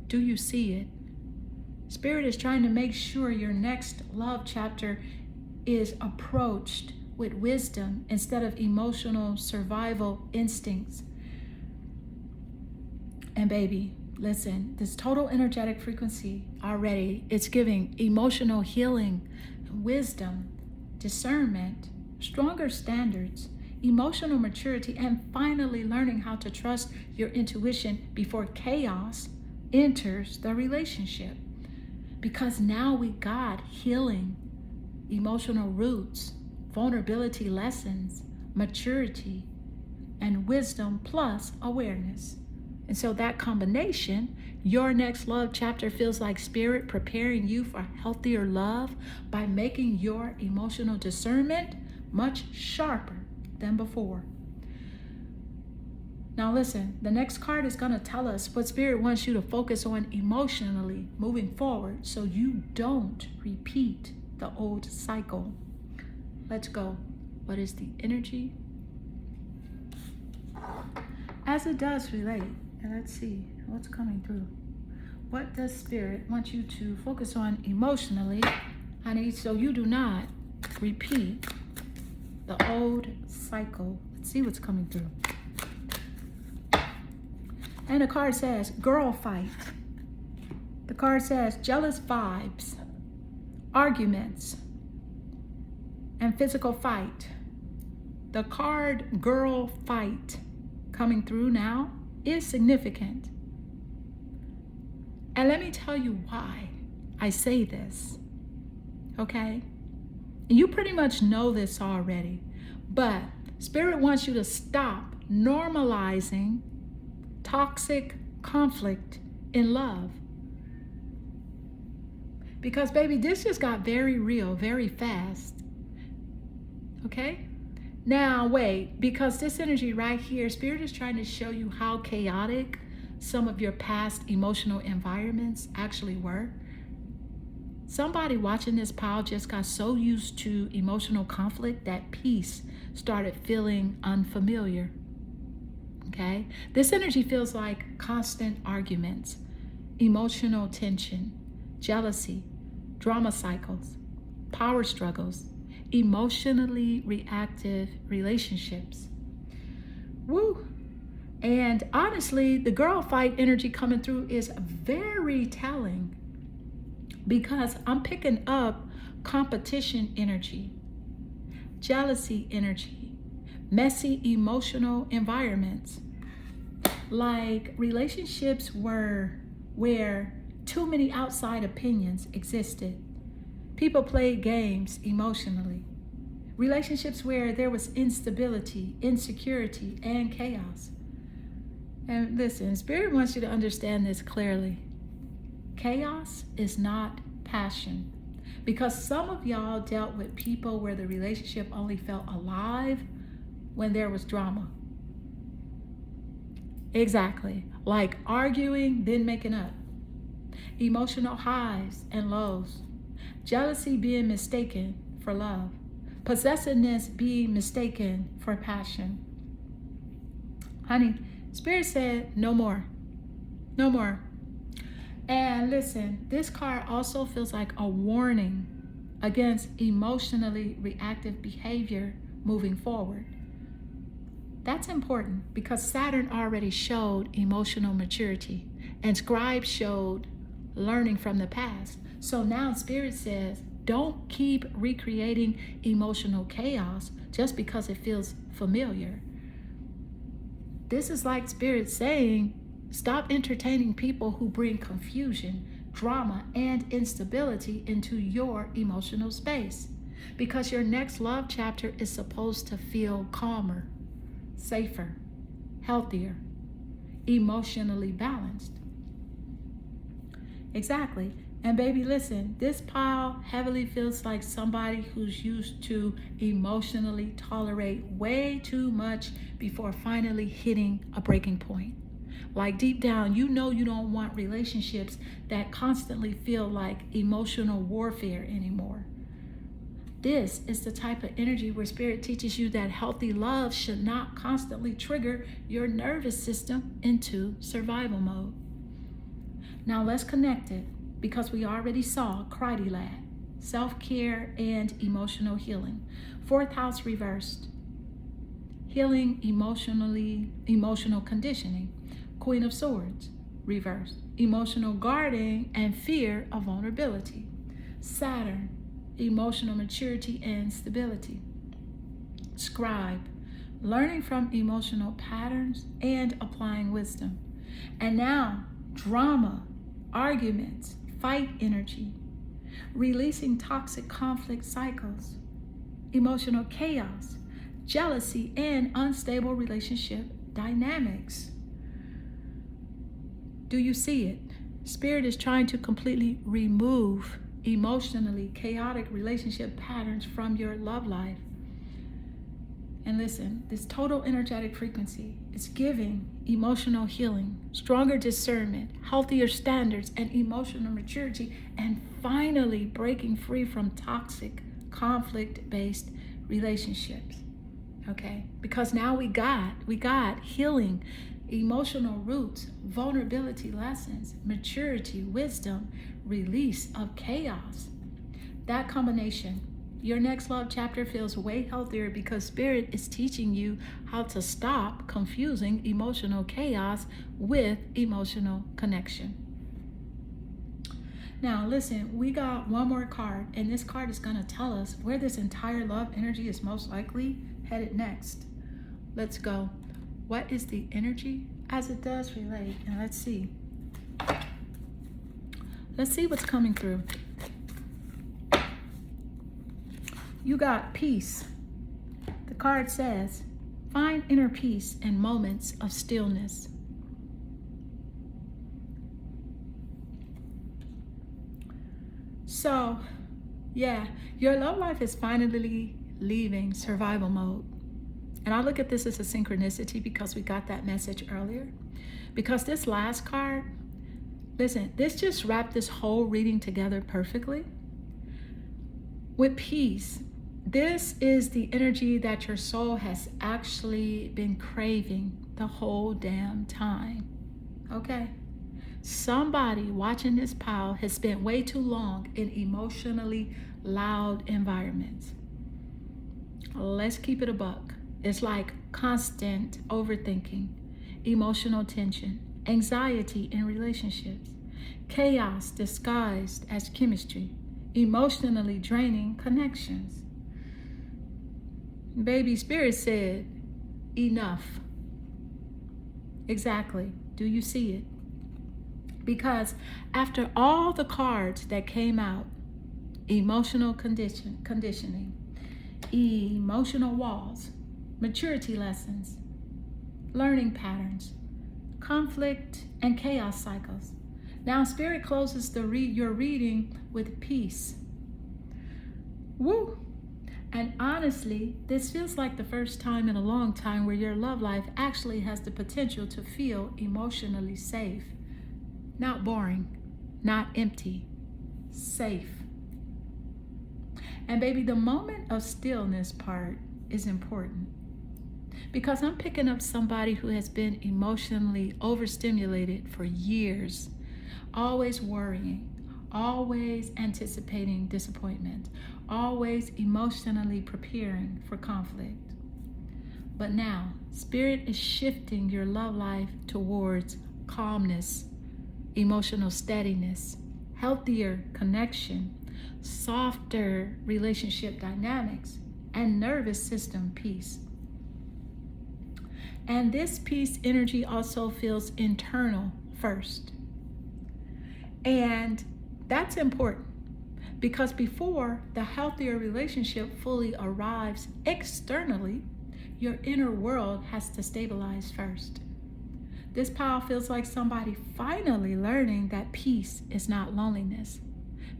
Do you see it? Spirit is trying to make sure your next love chapter is approached with wisdom instead of emotional survival instincts. And baby, listen, this total energetic frequency already, it's giving emotional healing, wisdom, discernment, stronger standards, emotional maturity, and finally learning how to trust your intuition before chaos enters the relationship. Because now we got healing, emotional roots, vulnerability lessons, maturity, and wisdom plus awareness. And so that combination, your next love chapter feels like Spirit preparing you for healthier love by making your emotional discernment much sharper than before. Now listen, the next card is going to tell us what Spirit wants you to focus on emotionally moving forward so you don't repeat the old cycle. Let's go. What is the energy? As it does relate, and let's see what's coming through. What does Spirit want you to focus on emotionally, honey, so you do not repeat the old cycle? Let's see what's coming through. And the card says, girl fight. The card says, jealous vibes, arguments, and physical fight. The card girl fight coming through now is significant. And let me tell you why I say this, okay? You pretty much know this already, but Spirit wants you to stop normalizing toxic conflict in love. Because, baby, this just got very real, very fast. Okay? Now, wait, because this energy right here, Spirit is trying to show you how chaotic some of your past emotional environments actually were. Somebody watching this pile just got so used to emotional conflict that peace started feeling unfamiliar. Okay? This energy feels like constant arguments, emotional tension, jealousy, drama cycles, power struggles, emotionally reactive relationships. Woo! And honestly, the girl fight energy coming through is very telling, because I'm picking up competition energy, jealousy energy, messy emotional environments, like relationships where too many outside opinions existed. People played games emotionally. Relationships where there was instability, insecurity, and chaos. And listen, Spirit wants you to understand this clearly. Chaos is not passion. Because some of y'all dealt with people where the relationship only felt alive when there was drama. Exactly. Like arguing, then making up. Emotional highs and lows. Jealousy being mistaken for love. Possessiveness being mistaken for passion. Honey, Spirit said no more. No more. And listen, this card also feels like a warning against emotionally reactive behavior moving forward. That's important because Saturn already showed emotional maturity and Scribe showed learning from the past. So now Spirit says, don't keep recreating emotional chaos just because it feels familiar. This is like Spirit saying, stop entertaining people who bring confusion, drama, and instability into your emotional space, because your next love chapter is supposed to feel calmer, safer, healthier, emotionally balanced. Exactly. And baby, listen, this pile heavily feels like somebody who's used to emotionally tolerate way too much before finally hitting a breaking point. Like deep down, you know you don't want relationships that constantly feel like emotional warfare anymore. This is the type of energy where Spirit teaches you that healthy love should not constantly trigger your nervous system into survival mode. Now let's connect it, because we already saw Kridilad, self-care and emotional healing. Fourth house reversed, healing emotional conditioning. Queen of Swords reversed, emotional guarding and fear of vulnerability. Saturn, emotional maturity and stability. Scribe, learning from emotional patterns and applying wisdom. And now, drama, arguments, fight energy, releasing toxic conflict cycles, emotional chaos, jealousy, and unstable relationship dynamics. Do you see it? Spirit is trying to completely remove emotionally chaotic relationship patterns from your love life. And listen, this total energetic frequency is giving emotional healing, stronger discernment, healthier standards, and emotional maturity, and finally breaking free from toxic, conflict-based relationships. Okay? Because now we got healing, emotional roots, vulnerability lessons, maturity, wisdom, release of chaos. That combination, your next love chapter feels way healthier because Spirit is teaching you how to stop confusing emotional chaos with emotional connection. Now, listen, we got one more card, and this card is going to tell us where this entire love energy is most likely headed next. Let's go. What is the energy as it does relate? And let's see. Let's see what's coming through. You got peace. The card says, find inner peace in moments of stillness. So, yeah, your love life is finally leaving survival mode. And I look at this as a synchronicity because we got that message earlier. Because this last card, listen, this just wrapped this whole reading together perfectly. With peace, this is the energy that your soul has actually been craving the whole damn time. Okay? Somebody watching this pile has spent way too long in emotionally loud environments. Let's keep it a buck. It's like constant overthinking, emotional tension, anxiety in relationships, chaos disguised as chemistry, emotionally draining connections. Baby Spirit said, enough. Exactly. Do you see it? Because after all the cards that came out, emotional conditioning, emotional walls, maturity lessons, learning patterns, conflict, and chaos cycles. Now Spirit closes your reading with peace. Woo! And honestly, this feels like the first time in a long time where your love life actually has the potential to feel emotionally safe. Not boring, not empty, safe. And baby, the moment of stillness part is important because I'm picking up somebody who has been emotionally overstimulated for years, always worrying, always anticipating disappointment, always emotionally preparing for conflict. But now, Spirit is shifting your love life towards calmness, emotional steadiness, healthier connection, softer relationship dynamics, and nervous system peace. And this peace energy also feels internal first. And that's important because before the healthier relationship fully arrives externally, your inner world has to stabilize first. This pile feels like somebody finally learning that peace is not loneliness.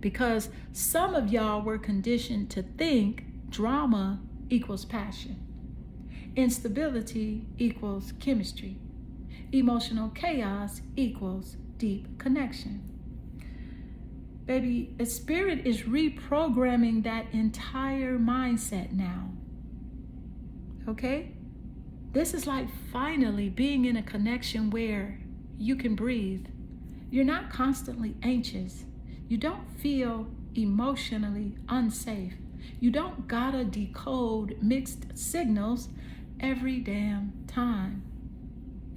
Because some of y'all were conditioned to think drama equals passion, instability equals chemistry, emotional chaos equals deep connection. Baby, a Spirit is reprogramming that entire mindset now. Okay? This is like finally being in a connection where you can breathe. You're not constantly anxious. You don't feel emotionally unsafe. You don't gotta decode mixed signals every damn time.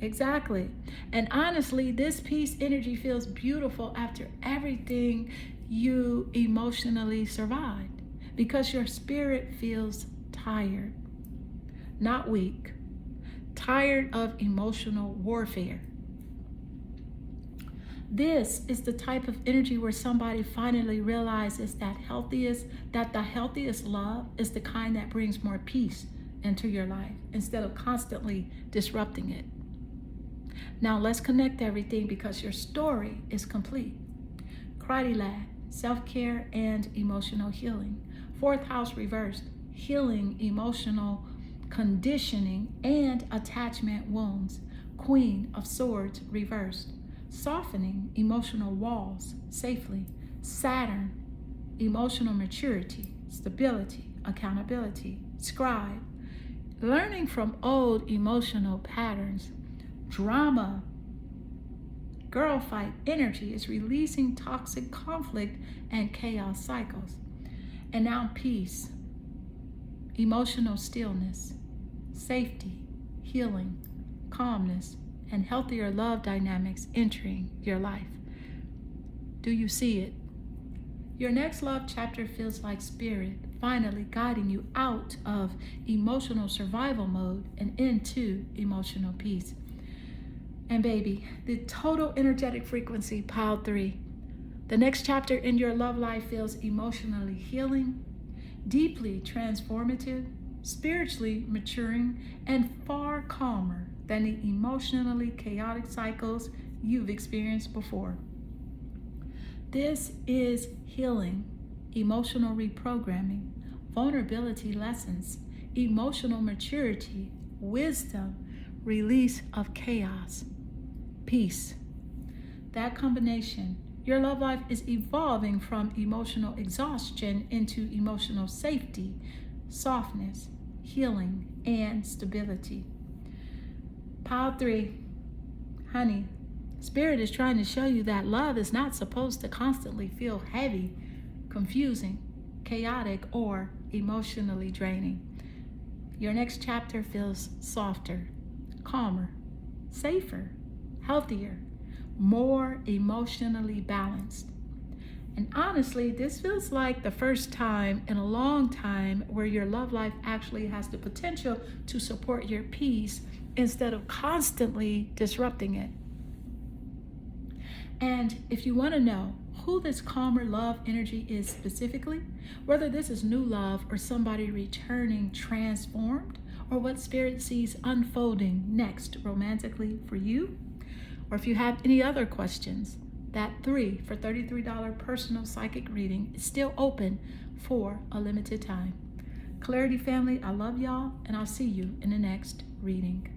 Exactly. And honestly, this peace energy feels beautiful after everything you emotionally survived because your spirit feels tired, not weak, tired of emotional warfare. This is the type of energy where somebody finally realizes that the healthiest love is the kind that brings more peace into your life instead of constantly disrupting it. Now let's connect everything because your story is complete. Kriti-Lad, self-care and emotional healing. Fourth house reversed, healing emotional conditioning and attachment wounds. Queen of Swords reversed, softening emotional walls safely. Saturn, emotional maturity, stability, accountability. Scribe, learning from old emotional patterns. Drama, girl fight energy is releasing toxic conflict and chaos cycles. And now peace, emotional stillness, safety, healing, calmness, and healthier love dynamics entering your life. Do you see it? Your next love chapter feels like Spirit finally guiding you out of emotional survival mode and into emotional peace. And baby, the total energetic frequency, pile 3. The next chapter in your love life feels emotionally healing, deeply transformative, spiritually maturing, and far calmer than the emotionally chaotic cycles you've experienced before. This is healing, emotional reprogramming, vulnerability lessons, emotional maturity, wisdom, release of chaos, peace. That combination, your love life is evolving from emotional exhaustion into emotional safety, softness, healing, and stability. Pile 3, honey, Spirit is trying to show you that love is not supposed to constantly feel heavy, confusing, chaotic, or emotionally draining. Your next chapter feels softer, calmer, safer, healthier, more emotionally balanced. And honestly, this feels like the first time in a long time where your love life actually has the potential to support your peace instead of constantly disrupting it. And if you want to know who this calmer love energy is specifically, whether this is new love or somebody returning transformed, or what Spirit sees unfolding next romantically for you, or if you have any other questions, that 3 for $33 personal psychic reading is still open for a limited time. Clarity family, I love y'all, and I'll see you in the next reading.